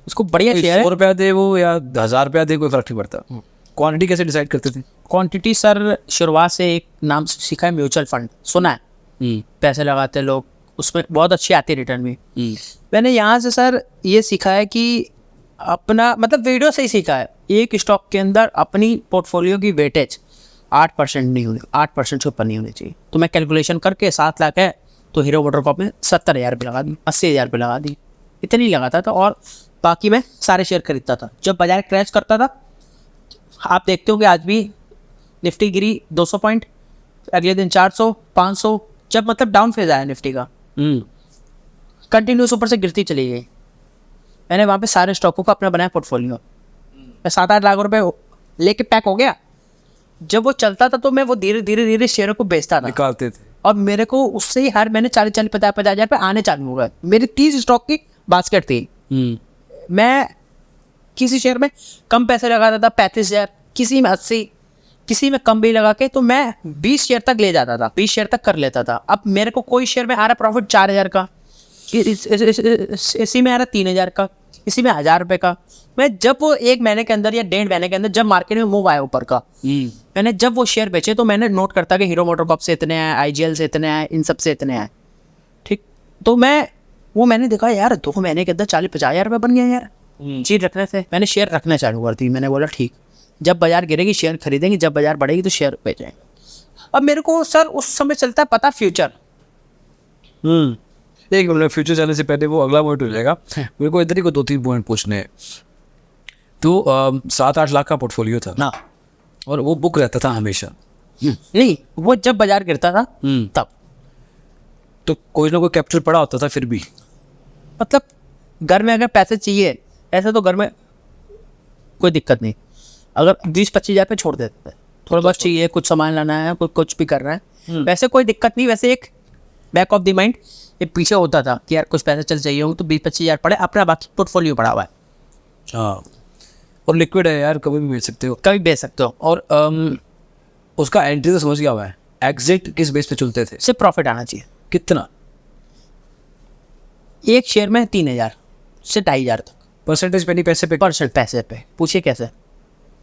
उसको, बढ़िया शेयर है। 100 रुपया दे वो या 1000 रुपया दे, कोई फर्क नहीं पड़ता। क्वांटिटी कैसे डिसाइड करते थे? क्वांटिटी सर शुरुआत से एक नाम सीखा है, म्यूचुअल फंड सुना है। पैसे लगाते लोग, उसमें बहुत अच्छी आती है रिटर्न भी। मैंने यहाँ से सर ये सीखा है कि अपना मतलब वीडियो से ही सीखा है, एक स्टॉक के अंदर अपनी पोर्टफोलियो की वेटेज 8% नहीं होनी, 8% से ऊपर नहीं होनी चाहिए। तो मैं कैलकुलेशन करके 7 लाख है तो हीरो मोटरकॉर्प में 70,000 रुपये लगा दी, 80,000 रुपये लगा दी, इतनी लगाता था। और बाकी मैं सारे शेयर खरीदता था। जब बाजार क्रैश करता था, आप देखते हो कि आज भी निफ्टी गिरी 200 पॉइंट, अगले दिन 400, 500, जब मतलब डाउन फेज आया निफ्टी का, कंटिन्यूस ऊपर से गिरती चली गई। मैंने वहाँ पे सारे स्टॉकों का अपना बनाया पोर्टफोलियो। मैं 7-8 लाख रुपए लेके पैक हो गया। जब वो चलता था तो मैं वो धीरे धीरे शेयरों को बेचता था, निकालते थे। और मेरे को उससे ही हर महीने 40-40, 50-50 हज़ार रुपये आने चालू हो गए। मेरी 30 स्टॉक की बास्केट थी। मैं किसी शेयर में कम पैसे लगाता था, 35,000, किसी में 80, किसी में कम भी लगा के, तो मैं 20 शेयर तक ले जाता था, 20 शेयर तक कर लेता था। अब मेरे को कोई शेयर में आ रहा प्रॉफिट 4,000 का, इसी में आ रहा 3,000 का, इसी में 1,000 रुपये का। मैं जब वो 1 महीने के अंदर या 1.5 महीने के अंदर जब मार्केट में मूव आया ऊपर का, मैंने जब वो शेयर बेचे तो मैंने नोट करता कि हीरो मोटरकॉर्प से इतने आए, IGL से इतने आए, इन सब से इतने आए। ठीक, तो मैंने देखा यार 2 महीने के अंदर 40-50 हज़ार रुपये बन गया यार। चीज रखने से मैंने शेयर रखना चालू कर दी। मैंने बोला ठीक, जब बाजार गिरेगी शेयर खरीदेंगे, जब बाजार बढ़ेगी तो शेयर बेचेंगे। अब मेरे को सर उस समय चलता है पता फ्यूचर। एक मिनट, फ्यूचर जाने से पहले वो अगला पॉइंट हो जाएगा। मेरे को इधर ही को 2-3 पॉइंट पूछने हैं। तो 7-8 लाख का पोर्टफोलियो था ना, और वो बुक रहता था हमेशा। नहीं, वो जब बाजार गिरता था तब तो कोई ना कोई कैपिटल पड़ा होता था फिर भी। मतलब घर में अगर पैसे चाहिए ऐसे तो घर में कोई दिक्कत नहीं, अगर 20-25 हज़ार पे छोड़ देते थे, थोड़ा बहुत चाहिए, कुछ सामान लाना है, कुछ भी करना है, वैसे कोई दिक्कत नहीं। वैसे एक बैक ऑफ द माइंड ये पीछे होता था कि यार कुछ पैसे चल चाहिए होंगे तो 20-25 हज़ार पड़े, अपना बाकी पोर्टफोलियो पड़ा हुआ है। हाँ, और लिक्विड है यार, कभी भी बेच सकते हो, कभी बेच सकते हो। और उसका एंट्री तो समझ गया हुआ है, एग्जिट किस बेस पे चलते थे? सिर्फ प्रॉफिट आना चाहिए। कितना? एक शेयर में 3,000 से 2,500 तक। परसेंटेज पे नहीं, पैसे पे? परसेंट पैसे पे। पूछिए कैसे?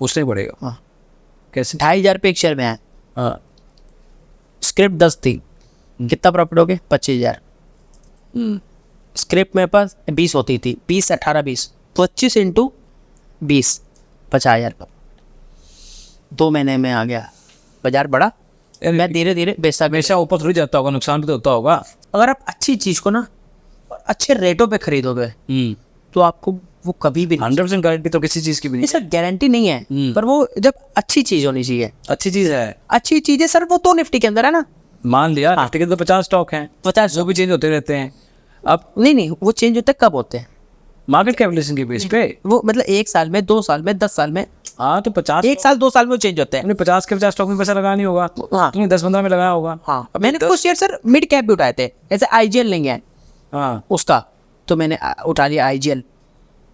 पूछना ही पड़ेगा। हाँ, कैसे? 2,500 पे एक शेयर में है। हाँ, स्क्रिप्ट 10 थी, कितना प्रॉफिट हो गया? 25,000। स्क्रिप्ट मेरे पास 20 होती थी, 20, 18, 20, 25 इंटू 20, 50,000 का 2 महीने में आ गया। बाजार बढ़ा, मैं धीरे धीरे बेचता। हमेशा ऊपर थोड़ी जाता होगा, नुकसान भी तो होता होगा। अगर आप अच्छी चीज़ को ना अच्छे रेटों पे खरीदोगे तो आपको वो कभी भी 100% गारंटी तो किसी चीज़ की भी नहीं। सर गारंटी नहीं है, पर वो जब अच्छी चीज़ होनी चाहिए। अच्छी चीज़ है, अच्छी चीज़ है सर, वो तो निफ्टी के अंदर है ना। मान लिया निफ्टी के तो 50 स्टॉक हैं, 50 जो भी चेंज होते रहते हैं। अब नहीं, वो चेंज होते कब होते हैं? मार्केट कैपिटलाइजेशन के बेस पे। वो मतलब 1 साल में, 2 साल में, 10 साल में। हाँ, तो 50, 1 साल 2 साल में वो चेंज होते हैं। तुमने 50 के 50 स्टॉक में पैसा लगाया नहीं होगा, हाँ, तुमने 10-15 में लगाया होगा। हाँ, मैंने कुछ शेयर सर मिड कैप भी उठाए थे, ऐसे IGL नहीं है हाँ, उसका, तो मैंने उठा लिया IGL।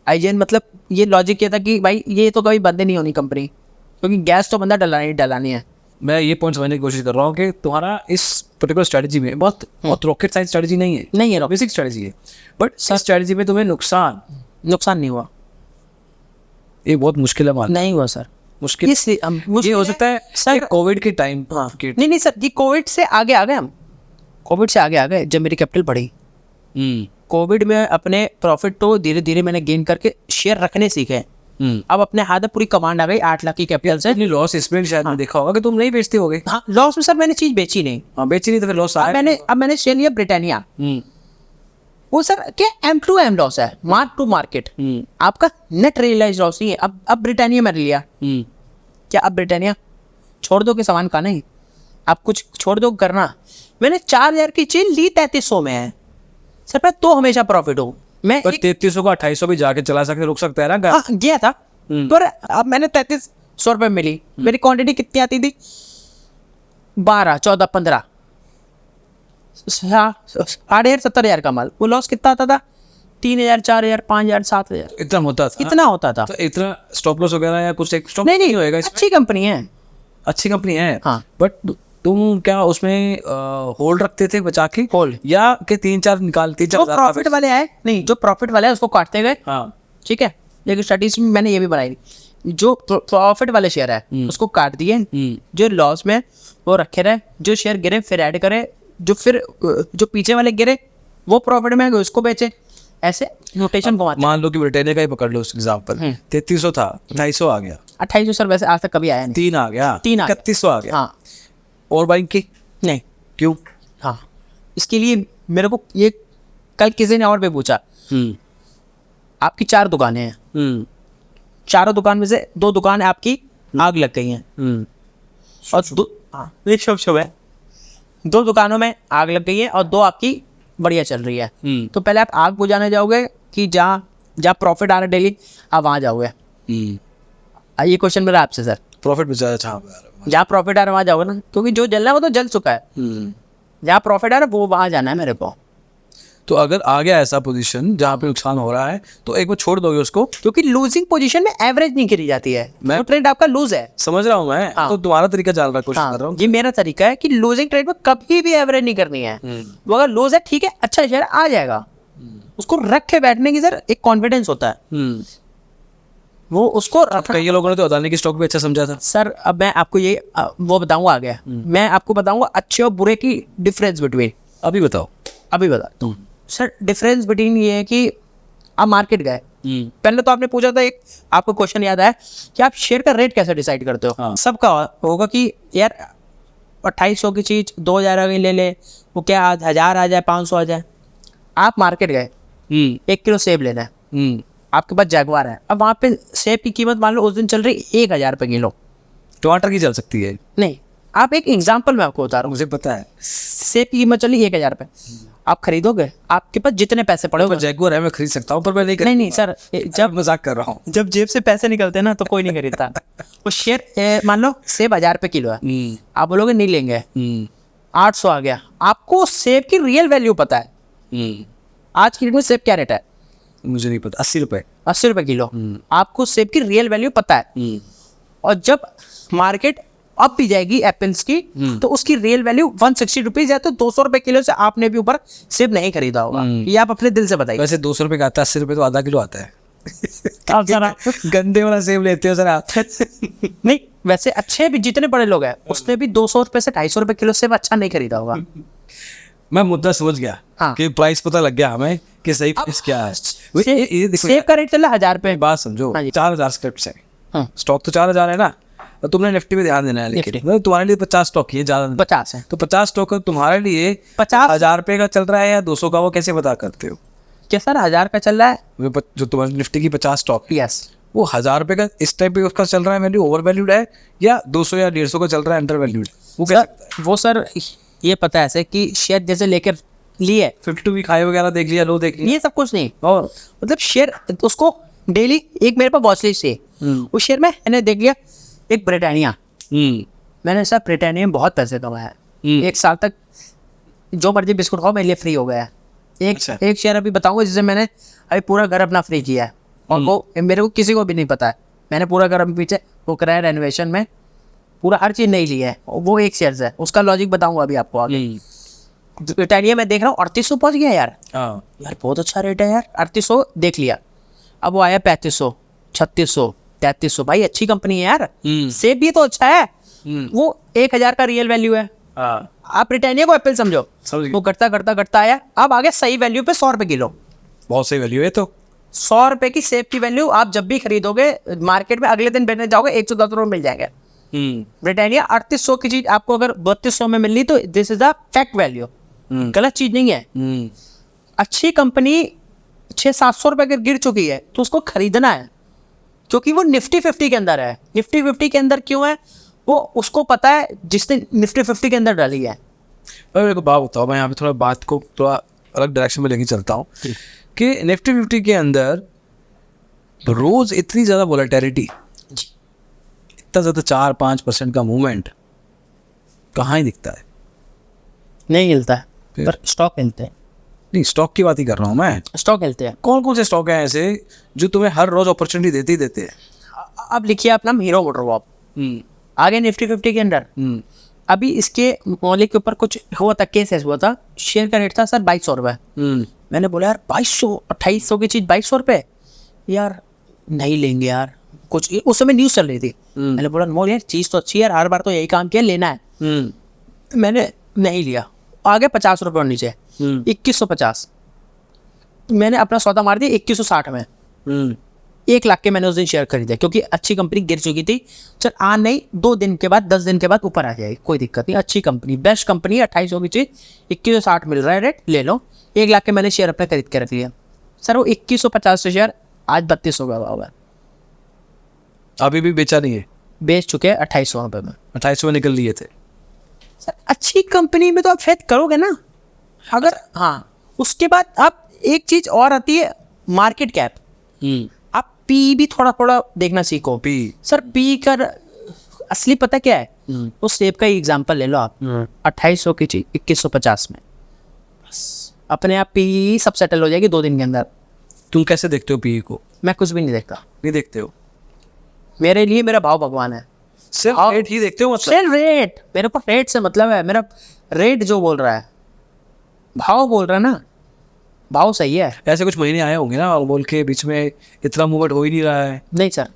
मतलब ये लॉजिक ये था कि भाई ये तो कभी बंद नहीं होनी कंपनी, क्योंकि गैस तो बंदा डलानी है। मैं ये पॉइंट समझने की कोशिश कर रहा हूँ कि तुम्हारा इस पर्टिकुलर स्ट्रेटजी में बहुत रॉकेट साइंस स्ट्रेटजी नहीं है, बेसिक स्ट्रेटजी है, बट इस स्ट्रेटजी में तुम्हें नुकसान नहीं हुआ। ये बहुत मुश्किल है मान। नहीं हुआ सर, मुश्किल ये हो सकता है सर कोविड के टाइम। नहीं सर, ये कोविड से आगे आ गए हम। कोविड से आगे आ गए जब मेरी कैपिटल बढ़ी। कोविड में अपने प्रॉफिट तो धीरे धीरे मैंने गेन करके शेयर रखने सीखे। अब अपने हाथ में पूरी कमांड आ गई 8 लाख की कैपिटल से। अपनी लॉस इसमें शायद में देखा होगा कि तुम नहीं बेचते होगे। हाँ, लॉस में सर मैंने चीज बेची नहीं। हाँ, बेची नहीं तो फिर लॉस आया। अब मैंने शेयर लिया ब्रिटानिया। वो सर क्या M to M लॉस है, मार्क टू मार्केट। आपका नेट रियलाइज लॉस नहीं है। अब ब्रिटानिया मैंने लिया, क्या अब ब्रिटानिया छोड़ दो के सामान का नहीं, आप कुछ छोड़ दो करना। मैंने 4000 की चीज ली 3300 में है सर, मैं तो हमेशा प्रॉफिट हूँ। मैं पर 3300 का 2800 भी जाके चला सकते, रुक सकता है ना। हाँ, गया था पर अब मैंने 3300 रुपये मिली। मेरी क्वांटिटी कितनी आती थी, 12, 14, 15, 60,000 70,000 का माल। वो लॉस कितना आता था, 3,000 4,000 5,000 7,000 इतना होता था। इतना होता था। तो इतना स्टॉप लॉस वगैरह या कुछ एक स्टॉप नहीं होएगा इसमें? अच्छी कंपनी है। अच्छी कंपनी है। हाँ। बट तुम क्या उसमें होल्ड रखते थे बचा के, होल्ड या कि 3-4 निकालते? जो प्रॉफिट वाले आए नहीं, जो प्रॉफिट वाले है उसको काटते गए। हाँ, ठीक है, लेकिन स्टडीज में मैंने ये भी बनाई, जो प्रॉफिट वाले शेयर है उसको काट दिए, जो लॉस में वो रखे रहे, जो शेयर गिरे फिर ऐड करे, जो पीछे वाले गिरे वो प्रॉफिट में गए उसको बेचे, ऐसे रोटेशन घुमाते। मान लो कि ब्रिटेनिया का ही पकड़ लो एग्जाम्पल, 3300 था, 250 आ गया, 2800 सर वैसे आज तक कभी आया नहीं। 3 आ गया, 3100 आ गया। हाँ, और बाइंग की नहीं, क्यों? हाँ, इसके लिए मेरे को ये कल किसी ने और भी पूछा, आपकी 4 दुकानें हैं, चारों दुकान में से 2 दुकान आपकी आग लग गई हैं, और हाँ ये शुभ है, 2 दुकानों में आग लग गई है और 2 आपकी बढ़िया चल रही है। तो पहले आप आग बुझाने जाओगे कि जहाँ प्रॉफिट आ रहा है डेली, आप वहाँ जाओगे? ये क्वेश्चन मेरा आपसे सर। प्रॉफिट में ज़्यादा जहाँ जहाँ प्रॉफिट आ रहा है वहाँ जाओगे ना, क्योंकि जो जल रहा है वो तो जल चुका है। जहाँ प्रॉफिट आ रहा है वो वहाँ जाना है मेरे को। तो अगर आ गया ऐसा पोजीशन जहाँ पे नुकसान हो रहा है तो एक बार छोड़ दोगे उसको? क्योंकि लूजिंग पोजीशन में एवरेज नहीं करी जाती है, वो ट्रेड आपका लूज है। समझ रहा हूँ मैं। हाँ। तो तुम्हारा तरीका जान रहा, कोशिश कर रहा हूँ। ये मेरा तरीका है कि लूजिंग ट्रेड में कभी भी एवरेज नहीं करनी है। वो अगर लूज है ठीक है, अच्छा शेयर आ जाएगा, उसको रख के बैठने की सर एक कॉन्फिडेंस होता है, वो उसको कई लोगों ने तो अदानी की स्टॉक भी अच्छा समझा था सर। अब मैं आपको ये वो बताऊंगा आगे, मैं आपको बताऊंगा अच्छे और बुरे की डिफरेंस बिटवीन। अभी बताओ। अभी बता सर, डिफरेंस बिटवीन ये है कि आप मार्केट गए, पहले तो आपने पूछा था, एक आपको क्वेश्चन याद आया कि आप शेयर का रेट कैसे डिसाइड करते हो। हाँ। सबका होगा कि यार 2800 की चीज 2000 की ले ले, वो क्या 1000 आ जाए 500 आ जाए। आप मार्केट गए, 1 किलो सेब लेना है, आपके पास जैगवार है, अब वहाँ पे सेब की कीमत मान लो उस दिन चल रही 1000 रुपये किलो। टमाटर की चल सकती है? नहीं, आप एक एग्जाम्पल मैं आपको बता रहा हूँ, मुझे पता है। सेब की कीमत चली 1000 रुपये, आप खरीदोगे, आपके पास जितने पैसे पड़े पर जैगुआर है, मैं खरीद सकता हूँ, पर मैं नहीं नहीं सर, जब मजाक कर रहा हूँ। जब जेब से पैसे निकलते हैं ना तो कोई नहीं खरीदता। वो शेयर मान लो सेब 1000 रुपये किलो है, आप बोलोगे नहीं लेंगे, 800 आ गया, आपको सेब की रियल वैल्यू पता है। आज की डेट में सेब क्या रेट है? मुझे नहीं पता। 80 रुपये, 80 रुपये किलो। आपको सेब की रियल वैल्यू पता है, और जब मार्केट अप भी जाएगी एप्पल्स की, तो उसकी रियल वैल्यू 160 रुपीज है, तो 200 रुपए किलो से आपने भी ऊपर सेब नहीं खरीदा होगा। ये आप अपने दिल से बताइए। वैसे 200 रुपये का आता है, 80 रुपये तो आधा किलो आता है। आप जरा गंदे वाला सेब लेते हो सर आप। नहीं, वैसे अच्छे भी जितने बड़े लोग हैं उसने भी 200 रुपए से 250 रुपए किलो सेब अच्छा नहीं खरीदा होगा। मैं मुद्दा समझ गया। हाँ। कि प्राइस पता लग गया हमें कि सही प्राइस क्या है। ये देखो, सेब का रेट चल रहा है 1000 रुपए। बात समझो, हाँ जी। 4000 स्क्रिप्ट है, हाँ। स्टॉक तो 4000 है ना, तो तुमने निफ्टी पे ध्यान देना है। लेकिन मतलब तुम्हारे लिए 50 स्टॉक है, ज्यादा 50 है, तो 50 स्टॉक तुम्हारे लिए 50,000 रुपये का चल रहा है या 200 का, वो कैसे पता करते हो? क्या सर 1000 का चल रहा है? जो तुम्हारी निफ्टी की 50 स्टॉक है, यस, वो 1000 रुपये का इस टाइप पे उसका चल रहा है, वैल्यू ओवर वैल्यूड है, या 200 या 150 का चल रहा है अंडर वैल्यूड? वो कैसे? वो सर ये पता है ऐसे कि शेयर जैसे लेकर लिए 52 वीक हाई वगैरह देख लिया, लो देख लिया, ये सब कुछ नहीं, और मतलब शेयर उसको डेली एक मेरे पास वॉच लिस्ट है, उस शेयर में मैंने देख लिया एक ब्रिटानिया, मैंने सर ब्रिटानिया में बहुत पैसे कमाए हैं। 1 साल तक जो मर्जी बिस्कुट खाओ मेरे लिए फ्री हो गया है। एक शेयर अभी बताऊंगा जिससे मैंने अभी पूरा घर अपना फ्री किया है, और वो मेरे को किसी को भी नहीं पता है। मैंने पूरा घर अभी पीछे वो कराया रेनोवेशन में, पूरा हर चीज़ नहीं ली है, वो एक शेयर है, उसका लॉजिक बताऊंगा अभी आपको आगे। ब्रिटानिया मैं देख रहा हूँ 3800 पहुँच गया यार। यार बहुत अच्छा रेट है यार, 3800 देख लिया, अब वो आया 3500, 3600, 3300। भाई अच्छी कंपनी है यार, सेब भी तो अच्छा है, वो 1000 का रियल वैल्यू है। आप ब्रिटानिया को एप्पल समझो, वो घटता घटता घटता आया, अब आ गया सही वैल्यू पे 100 रुपए किलो। बहुत सही वैल्यू है। तो 100 रुपए की सेब की वैल्यू आप जब भी खरीदोगे मार्केट में अगले दिन बेचने जाओगे 110 रुपये मिल जाएंगे। ब्रिटानिया 3800 की चीज आपको अगर 3200 में मिल रही तो this is the fact value, गलत चीज नहीं है। अच्छी कंपनी 600-700 रुपए अगर गिर चुकी है तो उसको खरीदना है, क्योंकि वो निफ्टी 50 के अंदर है। निफ्टी 50 के अंदर क्यों है, वो उसको पता है जिसने निफ्टी 50 के अंदर डाली है। पर मेरे को बात बताओ, मैं यहाँ पे थोड़ा बात को थोड़ा अलग डायरेक्शन में लेके चलता हूँ कि निफ्टी 50 के अंदर रोज इतनी ज़्यादा वोलेटिलिटी, इतना ज़्यादा 4-5% का मूवमेंट कहाँ ही दिखता है? नहीं हिलता है, पर स्टॉक हिलते हैं। नहीं, स्टॉक की बात ही कर रहा हूँ मैं। स्टॉक हिलते हैं। कौन कौन से स्टॉक हैं ऐसे जो तुम्हें हर रोज अपॉर्चुनिटी देते ही देते हैं? अब लिखिए अपना हीरो मोटर कॉर्प आगे निफ्टी 50 के अंदर। अभी इसके मौलिक के ऊपर कुछ हुआ था, केस हुआ था। शेयर का रेट था सर 2200 रुपये। मैंने बोला यार 2200-2800 की चीज़ 2200 रुपये, यार नहीं लेंगे यार। कुछ उस समय न्यूज़ चल रही थी। मैंने बोला मोल यार चीज़ तो अच्छी है यार, हर बार तो यही काम किया, लेना है। मैंने नहीं लिया। आगे 50 रुपये और नीचे 2150। मैंने अपना सौदा मार दिया 2160 में। 1 लाख के मैंने उस दिन शेयर खरीदे, क्योंकि अच्छी कंपनी गिर चुकी थी। चल आज नहीं 2 दिन के बाद 10 दिन के बाद ऊपर आ जाएगी, कोई दिक्कत नहीं। अच्छी कंपनी, बेस्ट कंपनी है, 2800 की चीज़ 2160 मिल रहा है रेट, ले लो। 1 लाख के मैंने शेयर अपने खरीद के रख लिया सर। वो 2150 से शेयर आज 3200 का हुआ है। अभी भी बेचा नहीं है? बेच चुके हैं 2800 रुपये में। 2800 में निकल लिए थे सर। अच्छी कंपनी में तो आप फेथ करोगे ना अगर। हाँ, उसके बाद आप एक चीज़ और आती है, मार्केट कैप। आप पी भी थोड़ा थोड़ा देखना सीखो। पी सर पी कर असली पता क्या है, उस सेब का ही एग्जांपल ले लो आप। 2800 की चीज 2150 में, बस अपने आप पी सब सेटल हो जाएगी 2 दिन के अंदर। तुम कैसे देखते हो पी को? मैं कुछ भी नहीं देखता। नहीं देखते हो? मेरे लिए मेरा भाव भगवान है। सिर्फ रेट ही देखते हो? मतलब सिर्फ रेट, मेरे को रेट से मतलब है। मेरा रेट जो बोल रहा है, भाव बोल रहा है ना, भाव सही है। ऐसे कुछ महीने आए होंगे ना बोल के बीच में इतना मूवमेंट हो ही नहीं रहा है। नहीं सर,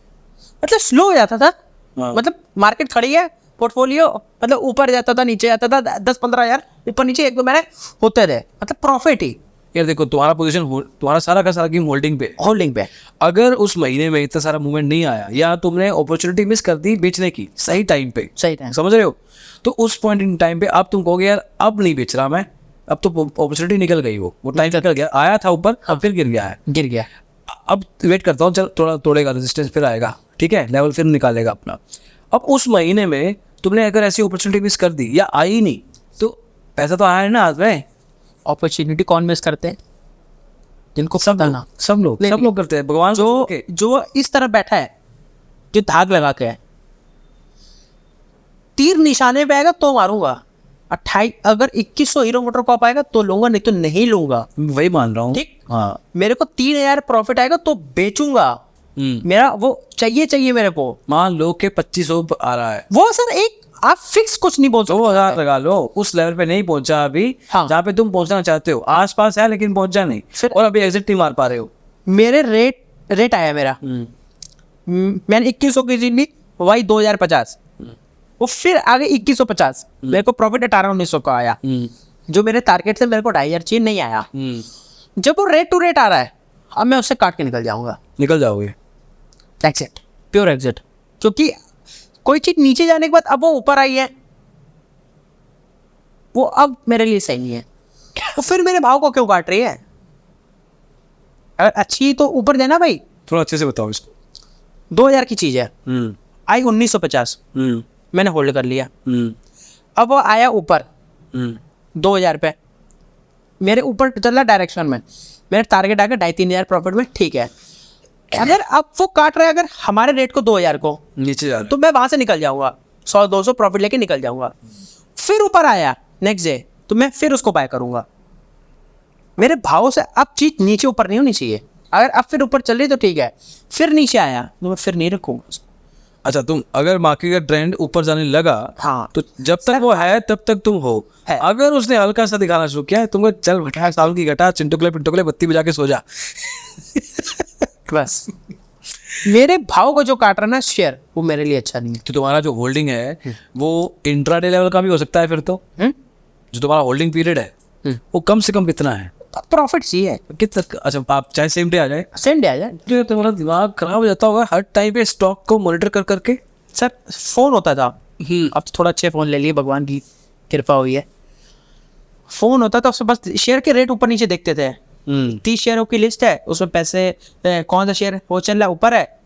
मतलब स्लो हो जाता था। मतलब मार्केट खड़ी है, पोर्टफोलियो मतलब ऊपर जाता था, नीचे जाता था, 10-15 हज़ार ऊपर नीचे 1-2 महीने होते रहे, मतलब प्रॉफिट ही। यार देखो, तुम्हारा पोजीशन, तुम्हारा सारा का सारा गेम होल्डिंग पे। अगर उस महीने में इतना सारा मूवमेंट नहीं आया या तुमने अपॉर्चुनिटी मिस कर दी बेचने की सही टाइम पे, समझ रहे हो, तो उस पॉइंट इन टाइम पे अब तुम कहोगे यार अब नहीं बेच रहा मैं, अब तो अपॉर्चुनिटी निकल गई, वो टाइम निकल गया, आया था ऊपर, अब फिर गिर गया। अब वेट करता हूँ, चल थोड़ा तोड़ेगा, रेजिस्टेंस फिर आएगा, ठीक है, लेवल फिर निकालेगा अपना। अब उस महीने में तुमने अगर ऐसी अपॉर्चुनिटी मिस कर दी या आई नहीं, तो पैसा तो आया है ना हाथ में। अपॉर्चुनिटी कौन मिस करते हैं? जिनको सब लोग करते हैं। भगवान जो इस तरह बैठा है, जो धाग लगा के है, तीर निशाने पे आएगा तो मारूंगा। 28 अगर 2100 हीरो मोटर कॉप आएगा तो लूंगा, नहीं तो नहीं लूंगा। वही मान रहा हूँ, ठीक। हाँ, मेरे को 3000 प्रॉफिट आएगा तो बेचूंगा। मेरा वो चाहिए मेरे को। मान लो कि 2500 आ रहा है, वो सर एक आप फिक्स कुछ नहीं बोल सकते। 2000 लगा लो, उस लेवल पे नहीं पहुंचा अभी। हाँ। जहाँ पे तुम पहुंचना चाहते हो, आसपास है लेकिन पहुंचा नहीं, फिर और अभी एग्जिट नहीं मार पा रहे हो। मेरे रेट आया मेरा, मैंने 2100 की चीज ली, वही 2050, वो फिर आगे 2150, मेरे को प्रॉफिट 1800-1900 का आया। जो मेरे टारगेट से मेरे को 2500 चाहिए, नहीं आया। जब वो रेट टू रेट आ रहा है, अब मैं उससे काट के निकल जाओगे। Exit, pure exit. क्योंकि कोई चीज नीचे जाने के बाद अब वो ऊपर आई है, वो अब मेरे लिए सही नहीं है, तो फिर मेरे भाव को क्यों काट रही है? अगर अच्छी तो ऊपर देना भाई। थोड़ा अच्छे से बताओ इसको। 2000 की चीज है, आई 1950, मैंने होल्ड कर लिया। अब वो आया ऊपर 2000 पे, मेरे ऊपर चल रहा डायरेक्शन में, मेरे टारगेट आ गया 2500-3000 प्रॉफिट में, ठीक है। अगर अब वो काट रहा है, अगर हमारे रेट को 2000 को नीचे जा रहा है, तो मैं वहां से निकल जाऊंगा, 100-200 प्रॉफिट लेके निकल जाऊंगा। फिर ऊपर आया नेक्स्ट डे, तो मैं फिर उसको बाय करूंगा। मेरे भाव से अब चीज नीचे ऊपर नहीं होनी चाहिए। अगर अब फिर ऊपर चल रही तो ठीक है, फिर नीचे आया तो मैं फिर नहीं रखूंगा उसको। अच्छा, तुम अगर मार्केट का ट्रेंड ऊपर जाने लगा, हाँ, तो जब तक वो है तब तक तुम हो। अगर उसने हल्का सा दिखाना शुरू किया है तुमको, चल घटा साल की घटा, चिंटुकले बत्ती बजा के सो जा। बस मेरे भाव को जो काट रहा ना शेयर, वो मेरे लिए अच्छा नहीं है। तो तुम्हारा जो होल्डिंग है वो इंट्राडे लेवल का भी हो सकता है फिर तो। जो तुम्हारा होल्डिंग पीरियड है वो कम से कम कितना है? प्रॉफिट चाहिए, कितना? अच्छा, आप चाहे सेम डे आ जाए, सेम डे आ जाए। जो तुम्हारा दिमाग खराब हो जाता होगा हर टाइम पे स्टॉक को मॉनिटर कर करके। सर फ़ोन होता था, अब तो थोड़ा अच्छे फ़ोन ले लिए, भगवान की कृपा हुई है। फ़ोन होता था, उसमें बस शेयर के रेट ऊपर नीचे देखते थे। 30 शेयरों की लिस्ट है, उसमें पैसे कौन सा शेयर वो चल रहा है, ऊपर है,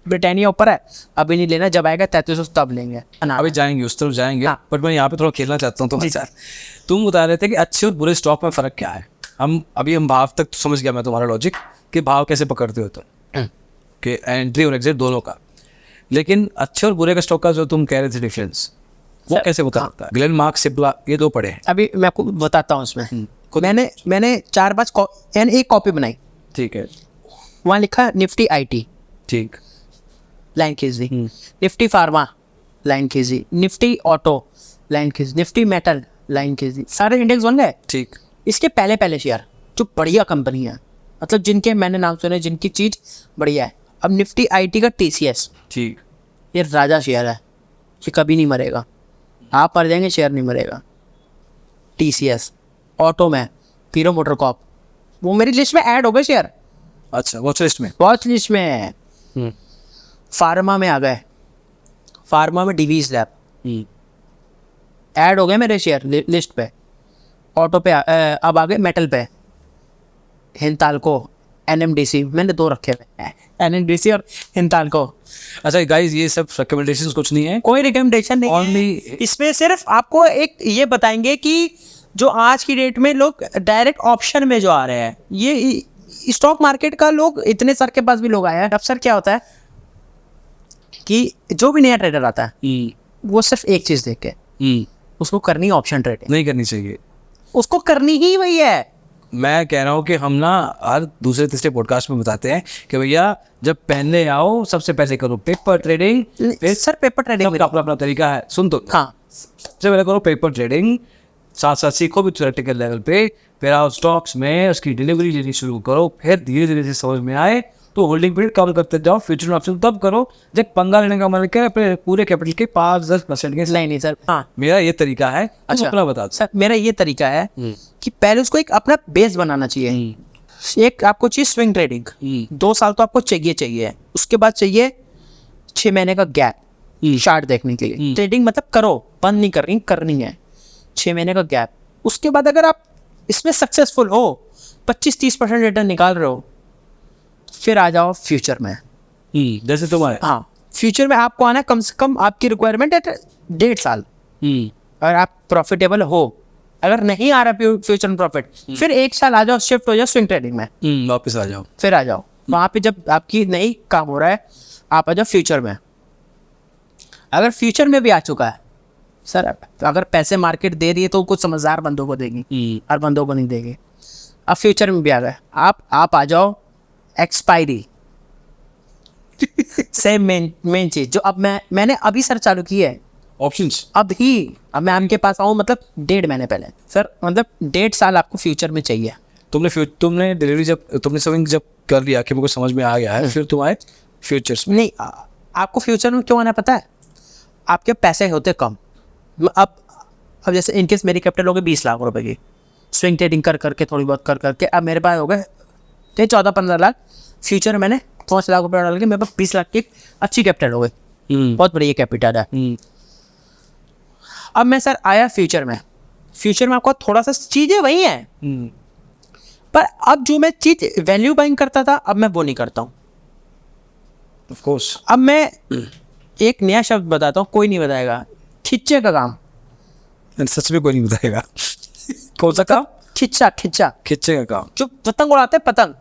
ब्रिटानिया ऊपर है, अभी नहीं लेना, जब आएगा 3300 तब लेंगे। अभी जाएंगे उस तरफ जाएंगे, हाँ। बट मैं यहाँ पे थोड़ा खेलना चाहता हूँ तुम्हारे साथ। तुम बता रहे थे कि अच्छे और बुरे स्टॉक में फ़र्क क्या है। हम भाव तक तो समझ गया मैं तुम्हारा लॉजिक कि भाव कैसे पकड़ते हो तुम, कि एंट्री और एग्जिट दोनों का। लेकिन अच्छे और बुरे का स्टॉक का जो तुम कह रहे थे डिफरेंस, वो कैसे बता सकता है? ग्लेन मार्क, सिप्ला, ये दो पड़े हैं। अभी मैं आपको बताता हूँ उसमें। मैंने 4-5 एक कॉपी बनाई, ठीक है, वहाँ लिखा निफ्टी IT, ठीक, लाइन खींची, निफ्टी फार्मा, लाइन खींची, निफ्टी ऑटो, लाइन खींची, निफ्टी मेटल, लाइन खींची, सारे इंडेक्स बन गए। ठीक। इसके पहले पहले शेयर जो बढ़िया कंपनी है, मतलब जिनके मैंने नाम सुने, जिनकी चीज़ बढ़िया है। अब निफ्टी IT का TCS, ठीक, ये राजा शेयर है, ये कभी नहीं मरेगा, आप मर जाएंगे, शेयर नहीं मरेगा। TCS ऑटो में हीरो मोटर कॉप, वो मेरी लिस्ट में ऐड हो गए शेयर, अच्छा, वॉच लिस्ट में। वॉच लिस्ट में। फार्मा में आ गए, फार्मा में डिवीज लैब ऐड हो गए मेरे शेयर लिस्ट पे। ऑटो पे अब आ गए मेटल पे, हिंदाल्को, NMDC, मैंने 2 रखे हुए हैं, NMDC और हिंदाल्को। अच्छा गाइस, ये सब रिकमेंडेशंस कुछ नहीं है, कोई रिकमेंडेशन नहीं Only- है, इसमें सिर्फ आपको एक ये बताएंगे कि जो आज की डेट में लोग डायरेक्ट ऑप्शन में जो आ रहे हैं, ये स्टॉक मार्केट का लोग इतने सर के पास भी लोग आए हैं। अब सर क्या होता है कि जो भी नया ट्रेडर आता है, वो सिर्फ एक चीज़ देख के उसको करनी है ऑप्शन ट्रेडिंग, नहीं करनी चाहिए। उसको करनी ही वही है। मैं कह रहा हूँ कि हम ना हर दूसरे तीसरे पॉडकास्ट में बताते हैं कि भैया जब पहले आओ सबसे पहले करो paper trading. Sir paper trading सबका अपना अपना तरीका है, सुन तो। हाँ, सबसे पहले करो पेपर ट्रेडिंग, साथ साथ सीखो भी थ्योरेटिकल लेवल पे, फिर आओ स्टॉक्स में उसकी डिलीवरी लेनी शुरू करो, फिर धीरे धीरे से समझ में आए तो होल्डिंग पीरियड कम करते जाओ, फ्यूचर ऑप्शन तब करो जब पंगा लेने का मन करे अपने पूरे कैपिटल के 5-10% के। नहीं सर, हाँ मेरा ये तरीका है। अच्छा, अपना बता दो। सर मेरा ये तरीका है कि पहले उसको एक अपना बेस बनाना चाहिए। एक आपको चाहिए स्विंग ट्रेडिंग, 2 साल तो आपको चाहिए। उसके बाद चाहिए 6 महीने का गैप चार्ट देखने के लिए। ट्रेडिंग मतलब करो, बंद नहीं करनी है, 6 महीने का गैप। उसके बाद अगर आप इसमें सक्सेसफुल हो, 25-30% रिटर्न निकाल रहे हो, फिर आ जाओ फ्यूचर में। जैसे तुम्हारे। हाँ, फ्यूचर में आपको आना कम से कम, आपकी रिक्वायरमेंट है 1.5 साल। अगर आप प्रॉफिटेबल हो, अगर नहीं आ रहा फ्यूचर में प्रॉफिट, फिर 1 साल आ जाओ, शिफ्ट हो जाओ स्विंग ट्रेडिंग में, वापस आ जाओ, फिर आ जाओ वहाँ पे। जब आपकी नहीं काम हो रहा है, आप आ जाओ फ्यूचर में। अगर फ्यूचर में भी आ चुका है सर, अगर पैसे मार्केट दे रही है तो कुछ समझदार बंदों को देगी, हर बंदों को नहीं देगी। अब फ्यूचर में भी आ गए, आप आ जाओ एक्सपायरी सेम मेन चीज जो अब मैंने अभी सर चालू की है, ऑप्शंस। अब मैं आपके पास आऊँ, मतलब 1.5 महीने पहले सर, मतलब 1.5 साल आपको फ्यूचर में चाहिए। तुमने डिलीवरी जब तुमने स्विंग जब कर लिया कि मुझे समझ में आ गया है, फिर तुम आए फ्यूचर्स में। नहीं, आपको फ्यूचर में क्यों आना पता है? आपके पैसे होते कम। अब जैसे इनकेस मेरी कैपिटल हो गई 20 लाख रुपए की, स्विंग ट्रेडिंग कर करके थोड़ी बहुत कर करके अब मेरे पास हो गए 14-15 लाख। फ्यूचर में मैंने 5 लाख रुपये डाल के मेरे पास 20 लाख की अच्छी कैपिटल हो गई, बहुत बढ़िया कैपिटल है। अब मैं सर आया फ्यूचर में आपको थोड़ा सा चीज़ें वही हैं, पर अब जो मैं चीज़ वैल्यू बाइंग करता था, अब मैं वो नहीं करता हूँ। Of course. अब मैं एक नया शब्द बताता हूँ, कोई नहीं बताएगा, खिच्चे का काम। सच में कोई नहीं बताएगा। कौन सा काम? खिच्चा खिच्चे का काम। जो पतंग उड़ाते हैं, पतंग।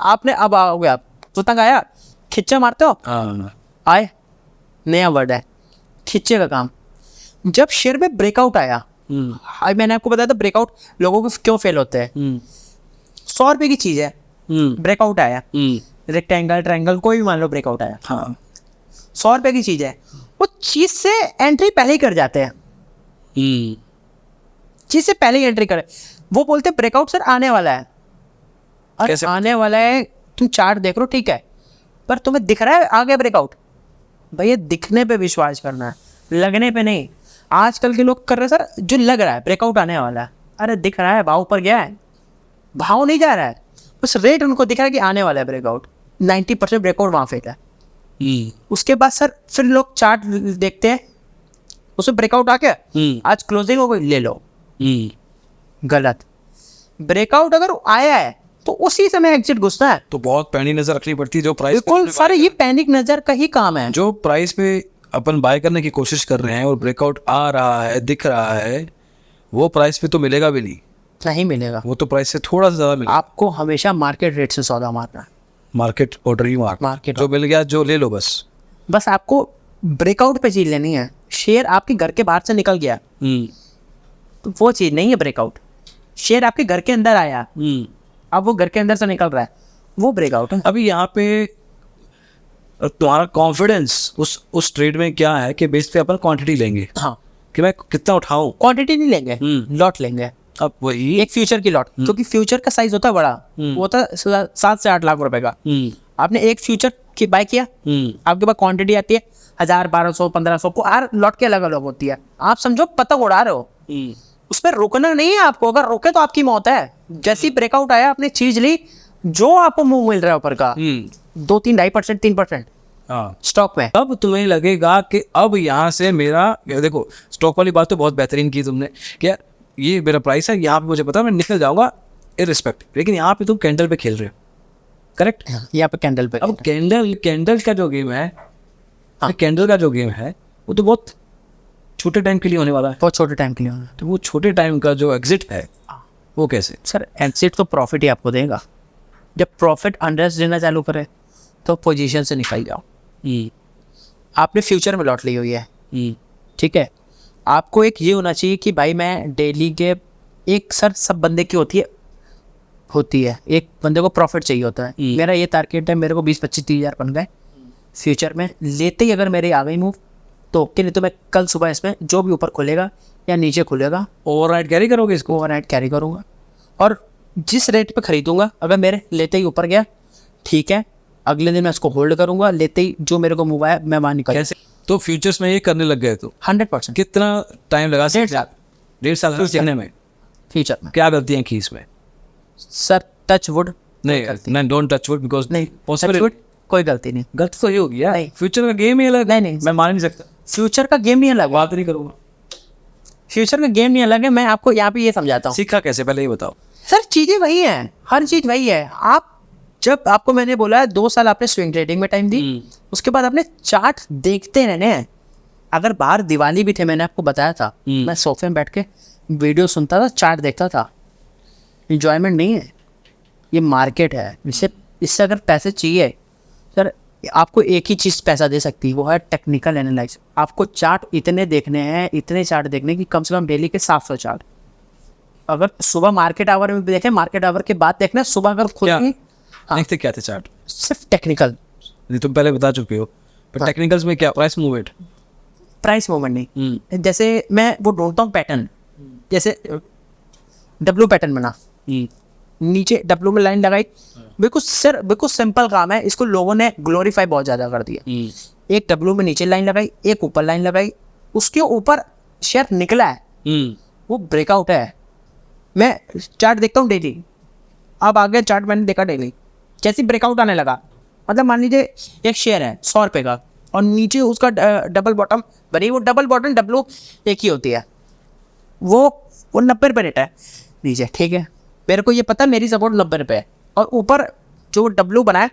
आपने अब आओगे, आप पतंग आया, खिच्चा मारते हो, आए, नया वर्ड है खिच्चे का काम। जब शेयर में ब्रेकआउट आया, मैंने आपको बताया था ब्रेकआउट लोगों को क्यों फेल होते हैं। 100 रुपए की चीज है, ब्रेकआउट आया, रेक्टेंगल ट्रायंगल कोई भी मान लो ब्रेकआउट आया, 100 रुपए की चीज है, वो चीज से एंट्री पहले ही कर जाते हैं, चीज से पहले ही एंट्री करे। वो बोलते हैं ब्रेकआउट सर आने वाला है, और आने वाला है, तुम चार्ट देख लो ठीक है, पर तुम्हें दिख रहा है आगे ब्रेकआउट। भैया दिखने पे विश्वास करना है, लगने पे नहीं। आजकल के लोग कर रहे हैं सर जो लग रहा है ब्रेकआउट आने वाला है, अरे दिख रहा है भाव ऊपर गया है, भाव नहीं जा रहा है, बस रेट उनको दिख रहा है कि आने वाला है ब्रेकआउट। 90% ब्रेकआउट वहाँ फेल है। उसके बाद सर फिर लोग चार्ट देखते हैं, उसमें ब्रेकआउट आ गया, आज क्लोजिंग हो गई, ले लो। गलत। ब्रेकआउट अगर आया है तो उसी समय एग्जिट घुसना है। तो बहुत पैनी नजर रखनी पड़ती है जो प्राइस बिल्कुल सारे ये पैनिक नजर का ही काम है। जो प्राइस पे अपन बाय करने की कोशिश कर रहे हैं और ब्रेकआउट आ रहा है, दिख रहा है, वो प्राइस पे तो मिलेगा भी नहीं मिलेगा, वो तो प्राइस से थोड़ा सा ज्यादा मिलेगा। आपको हमेशा मार्केट रेट से सौदा मारना है। मार्केट ऑर्डर ही मार्केट जो मिल गया जो ले लो बस आपको ब्रेकआउट पे चीज लेनी है। शेयर आपके घर के बाहर से निकल गया तो वो चीज नहीं है ब्रेकआउट। शेयर आपके घर के अंदर आया, अब वो घर के अंदर से निकल रहा है, वो ब्रेकआउट है। अभी यहाँ पे तुम्हारा कॉन्फिडेंस उस ट्रेड में क्या है कि बेस पे अपन क्वांटिटी लेंगे। हाँ, कि मैं कितना उठाऊं। क्वांटिटी नहीं लेंगे, लॉट लेंगे। अब वही एक फ्यूचर की लॉट, क्योंकि फ्यूचर का साइज होता है बड़ा, वो होता है 7 से 8 लाख रुपए का। आपने एक फ्यूचर की बाय किया, आपके पास क्वांटिटी आती है 1000, 1200, 1500 को, हर लॉट की अलग अलग होती है। आप समझो पतंग उड़ा रहे हो, उसमें रुकना नहीं है आपको। अगर रुके तो आपकी मौत है। जैसी ब्रेकआउट आया, आपने चीज ली, जो आपको मुंह मिल रहा है ऊपर का 2, 3, 2.5%, 3% स्टॉक में, अब तुम्हें लगेगा कि अब यहाँ से मेरा, देखो स्टॉक वाली बात तो बहुत बेहतरीन की तुमने कि यार ये मेरा प्राइस है, यहाँ पे मुझे पता है मैं निकल जाऊंगा इररिस्पेक्टिव। लेकिन यहाँ पे तुम कैंडल पे खेल रहे हो, करेक्ट। यहाँ पे कैंडल पे। अब कैंडल का जो गेम है, कैंडल का जो गेम है वो तो बहुत छोटे टाइम के लिए होने वाला है। बहुत छोटे टाइम के लिए होना है। तो वो छोटे टाइम का जो एग्जिट है वो कैसे? सर एग्जिट तो प्रॉफिट ही आपको देगा। जब प्रॉफिट अंडरस्ट देना चालू करे तो पोजीशन से निकल जाओ। आपने फ्यूचर में लॉट ली हुई है, ठीक है, आपको एक ये होना चाहिए कि भाई मैं डेली के एक, सर सब बंदे की होती है एक बंदे को प्रॉफिट चाहिए होता है। मेरा ये टारगेट है, मेरे को 20, 25, 30 हज़ार बन गए फ्यूचर में, लेते ही अगर मेरे आ गई मूव तो ओके, नहीं तो मैं कल सुबह इसमें जो भी ऊपर खुलेगा या नीचे खुलेगा ओवरनाइट कैरी करोगे इसको? ओवरनाइट कैरी करूँगा, और जिस रेट पे खरीदूंगा अगर मेरे लेते ही ऊपर गया ठीक है, अगले दिन मैं उसको होल्ड करूंगा, लेते ही जो मेरे को मूव आया मैं वहाँ निकल। कैसे? तो फ्यूचर्स में ये करने लग गए तो 100%। कितना टाइम लगा? 1.5 साल सीखने में। फ्यूचर में क्या गलतियाँ की इसमें? सर टच वुड नहीं, डोंट टच वुड बिकॉज नहीं, टच वुड कोई गलती नहीं। गलती तो ये होगी यार, नहीं। फ्यूचर का गेम ही अलग। नहीं, मैं मान नहीं सकता। फ्यूचर का गेम नहीं अलग, बात नहीं करूँगा। फ्यूचर का गेम नहीं अलग है। मैं आपको यहाँ पे ये समझाता हूँ। सीखा कैसे, पहले ये बताओ। सर चीज़ें वही हैं, हर चीज़ वही है। आप जब आपको मैंने बोला है 2 साल आपने स्विंग ट्रेडिंग में टाइम दी, उसके बाद आपने चार्ट देखते रहने हैं। अगर बाहर दिवाली भी थे, मैंने आपको बताया था, मैं सोफे में बैठ के वीडियो सुनता था, चार्ट देखता था। इंजॉयमेंट नहीं है, ये मार्केट है। इससे अगर पैसे चाहिए सर, आपको एक ही चीज़ पैसा दे सकती है, वो है टेक्निकल एनालिसिस। आपको चार्ट इतने देखने हैं, इतने चार्ट देखने की, कम से कम डेली के 700 चार्ट। अगर सुबह मार्केट आवर में देखें, मार्केट आवर के बाद देखना, सुबह अगर खुद देखते क्या थे चार्ट? सिर्फ टेक्निकल। तुम पहले बता चुके हो, पर टेक्निकल्स में क्या? प्राइस मूवमेंट, प्राइस मूवमेंट नहीं। जैसे मैं वो ढूंढता हूँ पैटर्न, जैसे डब्लू पैटर्न बना, नीचे डब्लू में लाइन लगाई, बिल्कुल सर बिल्कुल सिंपल काम है। इसको लोगों ने ग्लोरीफाई बहुत ज़्यादा कर दिया। एक डब्लू में नीचे लाइन लगाई, एक ऊपर लाइन लगाई, उसके ऊपर शेयर निकला है, वो ब्रेकआउट है। मैं चार्ट देखता हूँ डेली, अब आगे चार्ट मैंने देखा डेली, जैसे ब्रेकआउट आने लगा, मतलब मान लीजिए एक शेयर है 100 रुपये का और नीचे उसका डबल बॉटम बनी, वो डबल बॉटम डब्लू एक ही होती है, वो 90 रुपये रेट है नीचे, ठीक है। मेरे को ये पता मेरी सपोर्ट 90 रुपये है, और ऊपर जो डब्लू बना है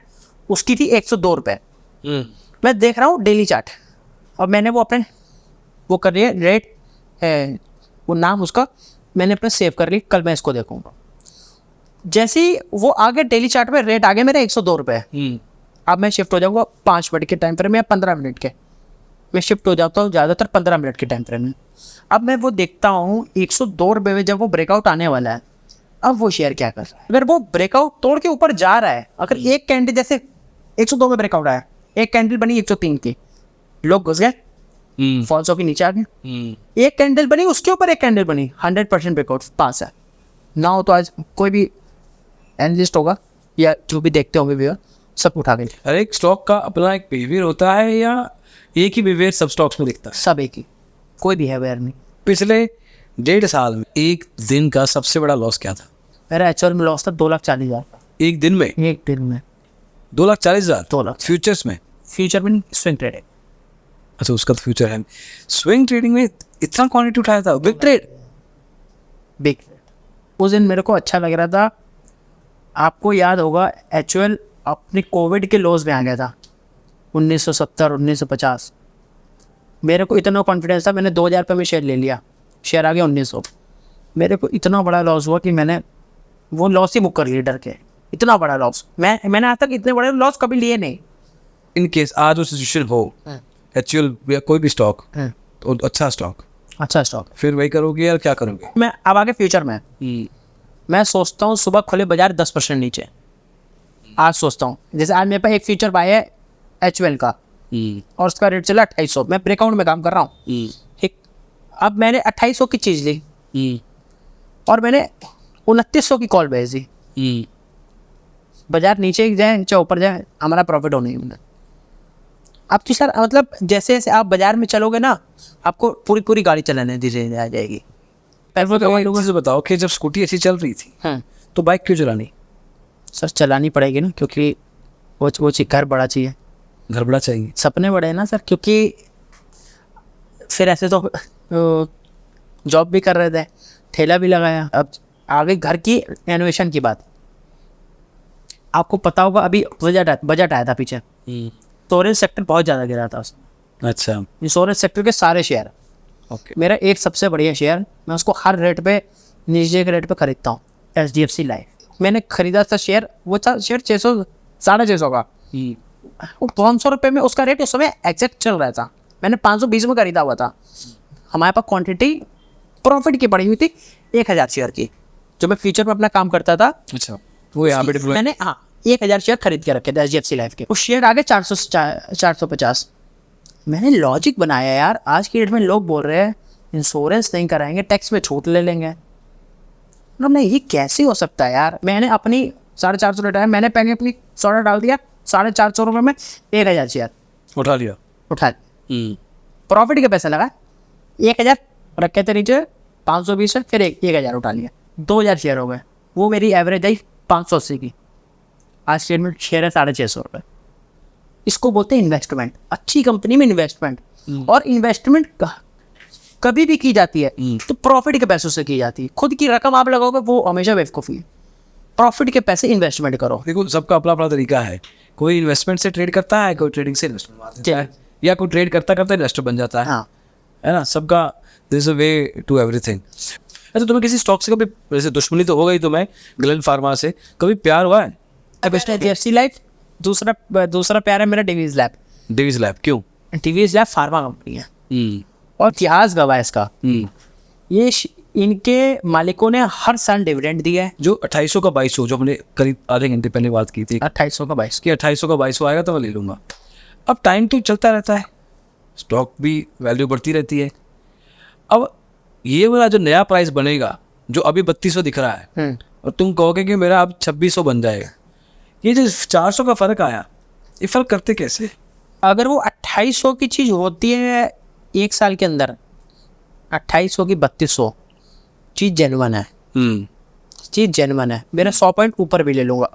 उसकी थी 102 रुपये। मैं देख रहा हूँ डेली चार्ट, और मैंने वो अपने वो कर रही है रेट है, वो नाम उसका मैंने अपने सेव कर ली, कल मैं इसको देखूंगा। जैसे ही वो आगे डेली चार्ट में रेट आगे मेरे 102 रुपये, अब मैं शिफ्ट हो जाऊंगा 5 मिनट के टाइम फ्रेम में या 15 मिनट के, मैं शिफ्ट हो जाता हूँ ज़्यादातर 15 मिनट के टाइम फ्रेम में। अब मैं वो देखता हूँ 102 रुपये में जब वो ब्रेकआउट आने वाला है, अब वो शेयर क्या कर रहा है। अगर वो ब्रेकआउट तोड़ के ऊपर जा रहा है, अगर एक कैंडल जैसे 102 में ब्रेकआउट आया, एक कैंडल बनी 103 की, लोग घुस गए, फॉल्सो के नीचे आ गए। एक कैंडल बनी, उसके ऊपर एक कैंडल बनी, 100% ब्रेकआउट पास है ना हो तो आज कोई भी एनालिस्ट होगा या जो भी देखते होंगे व्यूअर, सब उठा गए। हर एक स्टॉक का अपना एक बिहेवियर होता है, या एक ही बिहेवियर सब स्टॉक्स में दिखता है? सब एक ही, कोई बिहेवियर नहीं। पिछले 1.5 साल में एक दिन का सबसे बड़ा लॉस क्या था? मेरा एक्चुअल में लॉस था 2,40,000 का एक दिन में? एक दिन में 2,40,000? 2 लाख फ्यूचर्स में? फ्यूचर में स्विंग ट्रेडिंग। अच्छा, उसका तो फ्यूचर है। स्विंग ट्रेडिंग में इतना क्वांटिटी उठाया था? Big trade? Big trade. उस दिन मेरे को अच्छा लग रहा था। आपको याद होगा एक्चुअल अपने कोविड के लॉस में आ गया था 1970 1950। मेरे को इतना कॉन्फिडेंस था, मैंने 2,000 रुपये में शेयर ले लिया, शेयर आ गया 1900। मेरे को इतना बड़ा लॉस हुआ कि मैंने वो लॉस ही बुक कर लिया डर के। इतना बड़ा लॉस मैंने आज तक इतने बड़े लॉस कभी लिए नहीं। इन केस आज वो सिचुएशन हो, एक्चुअल या कोई भी स्टॉक तो अच्छा स्टॉक, फिर वही करोगे या क्या करोगे? मैं अब आगे फ्यूचर में मैं सोचता हूँ सुबह खुले बाजार 10% नीचे। आज सोचता हूँ, जैसे आज मेरे पास एक फ्यूचर बाय है HUL का और उसका रेट चला 2800। मैं ब्रेकआउट में काम कर रहा हूँ, ठीक। अब मैंने 2800 की चीज़ ली और मैंने 2900 की कॉल भेज दी। बाजार नीचे जाए चाहे ऊपर जाए, हमारा प्रॉफिट होने ही। अब तो सर मतलब जैसे जैसे आप बाजार में चलोगे ना, आपको पूरी पूरी गाड़ी चलाने धीरे आ जाएगी। लोगों से बताओ कि जब स्कूटी ऐसी चल रही थी तो बाइक क्यों चलानी? सर चलानी पड़ेगी ना, क्योंकि वो घर बड़ा चाहिए। घर बड़ा चाहिए, सपने बड़े हैं ना सर, क्योंकि फिर ऐसे तो जॉब भी कर रहे थे, ठेला भी लगाया। अब आगे घर की इनोवेशन की बात, आपको पता होगा अभी बजट आया था पीछे, इंश्योरेंस सेक्टर बहुत ज़्यादा गिरा था उसमें। अच्छा, इंश्योरेंस सेक्टर के सारे शेयर, ओके। मेरा एक सबसे बढ़िया शेयर, मैं उसको हर रेट पे नीचे के रेट पे खरीदता हूँ, HDFC लाइफ। मैंने खरीदा था शेयर, वो था शेयर 600 650 का, वो 500 रुपये में उसका रेट उस समय एग्जैक्ट चल रहा था। मैंने 520 में खरीदा हुआ था। हमारे पास क्वांटिटी प्रॉफिट की पड़ी हुई थी 1,000 शेयर की, जो मैं फ्यूचर में अपना काम करता था। अच्छा, वो यहाँ पे मैंने 1,000 शेयर खरीद के रखे थे HDFC लाइफ के। वो शेयर आगे 450। मैंने लॉजिक बनाया यार, आज की डेट में लोग बोल रहे हैं इंश्योरेंस नहीं कराएंगे, टैक्स में छूट ले लेंगे। हमने ये कैसे हो सकता है यार। मैंने अपनी 450 रिटायर, मैंने पहले अपनी 100 डाल दिया, 450 रुपये में 1,000 शेयर उठा लिया। प्रॉफिट के पैसे लगा, 1,000 रखे थे नीचे, 520 से फिर 1,000 उठा लिया, 2,000 शेयर हो गए। वो मेरी एवरेज आई 580 की। आज शेयर में शेयर है 650 रुपये। इसको बोलते हैं इन्वेस्टमेंट, अच्छी कंपनी में इन्वेस्टमेंट। और इन्वेस्टमेंट कभी भी की जाती है तो प्रॉफिट के पैसों से की जाती है। खुद की रकम आप लगाओगे वो हमेशा बेवकूफ़ी है। प्रॉफिट के पैसे इन्वेस्टमेंट करो। देखो, सबका अपना अपना तरीका है। कोई इन्वेस्टमेंट से ट्रेड करता है, कोई ट्रेडिंग से इन्वेस्टमेंट बनता है, या कोई ट्रेड करता करता इन्वेस्टर बन जाता है। हाँ, है ना, सबका this a way to everything. अच्छा, तुम्हें किसी स्टॉक से कभी, जैसे दुश्मनी तो हो गई तुम्हें ग्लेन फार्मा से, कभी प्यार हुआ है? HDFC लाइफ, दूसरा प्यार है मेरा डिवीज लैब। डिवीज लैब क्यों? डिवीज लैब फार्मा कंपनी है और इतिहास गवाह है इसका। ये इनके मालिकों ने हर साल डिविडेंड दिया है। जो 2800 का 2200, जो हमने करीब आधे घंटे पहले बात की थी, 2800 का 22 कि 2800 का 2200 आएगा तो मैं ले लूँगा। अब टाइम तो चलता रहता है, स्टॉक भी वैल्यू बढ़ती रहती है। अब ये वाला जो नया प्राइस बनेगा, जो अभी 3200 दिख रहा है, और तुम कहोगे कि मेरा अब 2600 बन जाएगा, ये जो 400 का फ़र्क आया, ये फ़र्क करते कैसे? अगर वो 2800 की चीज़ होती है एक साल के अंदर, 2800 की 3200, चीज़ जेन्युइन है। चीज़ जेन्युइन है। मेरा 100 पॉइंट ऊपर भी ले लूँगा।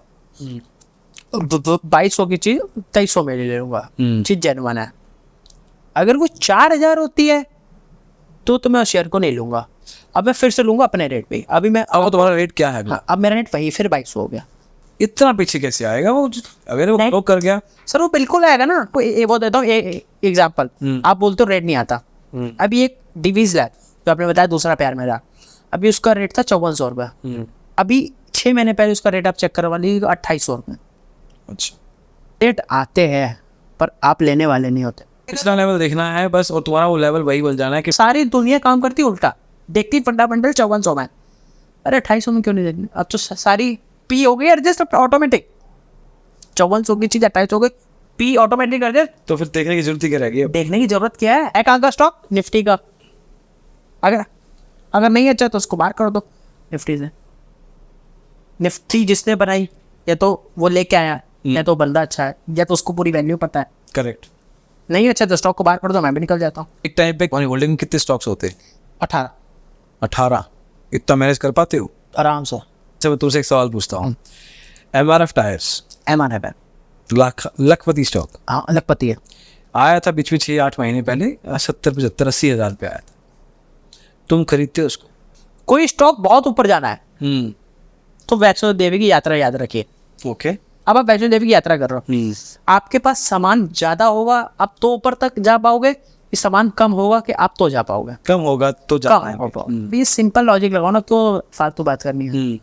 2200 की चीज़ 2300 में ले लूँगा, चीज़ जेन्युइन है। अगर वो 4,000 होती है तो मैं उस शेयर को नहीं लूँगा। अब मैं फिर से लूँगा अपने रेट पे। अभी मैं, अब तुम्हारा रेट क्या है अभी? हाँ, अब मेरा रेट वही फिर 2200 हो गया। इतना पीछे कैसे आएगा वो, अगर वो ब्लॉक कर गया? सर वो बिल्कुल आएगा ना। वो देता हूँ एग्जाम्पल। आप बोलते हो रेट नहीं आता। अभी एक डिवीज लैब जो आपने बताया दूसरा प्यार मेरा, अभी उसका रेट था 5400 रुपये। अभी 6 महीने पहले उसका रेट आप चेक करवा लीजिए 2800 रुपये। अच्छा, रेट आते हैं पर आप लेने वाले नहीं होते। पिछला लेवल देखना है बस, और तुम्हारा वो लेवल वही बन जाना है कि सारी दुनिया काम करती उल्टा, देखती फंडामेंटल 5400 में। अरे 2800 में क्यों नहीं देखनी? अब तो सारी पी हो गई एडजस्ट ऑटोमेटिक। 5400 की चीज़ 2800 की पी ऑटोमेटिक एडजस्ट। तो फिर देखने की जरूरत ही क्या रहेगी? देखने की जरूरत क्या है? कहाँ का स्टॉक? निफ्टी का। अगर नहीं अच्छा तो उसको बाहर कर दो निफ्टी से। निफ्टी जिसने बनाई, या तो वो लेके आया, या तो बंदा अच्छा है, या तो उसको पूरी वैल्यू पता है। करेक्ट। नहीं अच्छा तो स्टॉक को बाहर कर दो, मैं भी निकल जाता हूँ। एक टाइम पे तुम्हारी होल्डिंग में कितने स्टॉक्स होते? 18। 18? इतना मैनेज कर पाते हो? आराम से। अच्छा मैं तुमसे एक सवाल पूछता हूँ, MRF टायर्स, MRF है, लखपति स्टॉक हाँ लखपति है। आया था बीच में 6-8 महीने पहले, 70-75-80 हज़ार पे आया था, तुम खरीदते हो उसको? कोई स्टॉक बहुत ऊपर जाना है तो वैष्णो देवी की यात्रा याद रखिए। ओके। अब आप वैष्णो देवी की यात्रा कर रहे हो, आपके पास सामान ज्यादा होगा आप तो ऊपर तक जा पाओगे, ये सामान कम होगा कि आप तो जा पाओगे, कम होगा तो जा कम हो पाओगे। ये सिंपल लॉजिक लगाओ ना, क्यों फालतू बात करनी है।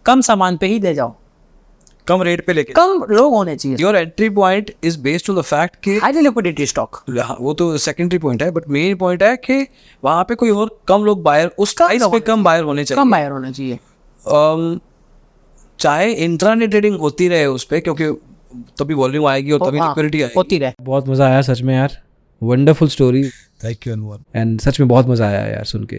कम सामान पे ही ले जाओ, कम रेट पे लेके। कम लोग होने चाहिए। Your entry point is based on the fact कि हाईली लिक्विडिटी स्टॉक, वो तो सेकेंडरी पॉइंट है, बट मेन पॉइंट है कि वहाँ पे कोई और कम लोग बायर, उस प्राइस पे कम बायर होने चाहिए, कम बायर होना चाहिए। चाहे इंट्राडे ट्रेडिंग होती रहे उस पर, क्योंकि तभी वॉल्यूम आएगी और तभी लिक्विडिटी आएगी। होती रहे। बहुत मज़ा आया सच में यार, wonderful story, thank you and such में बहुत मज़ा आया यार सुन के।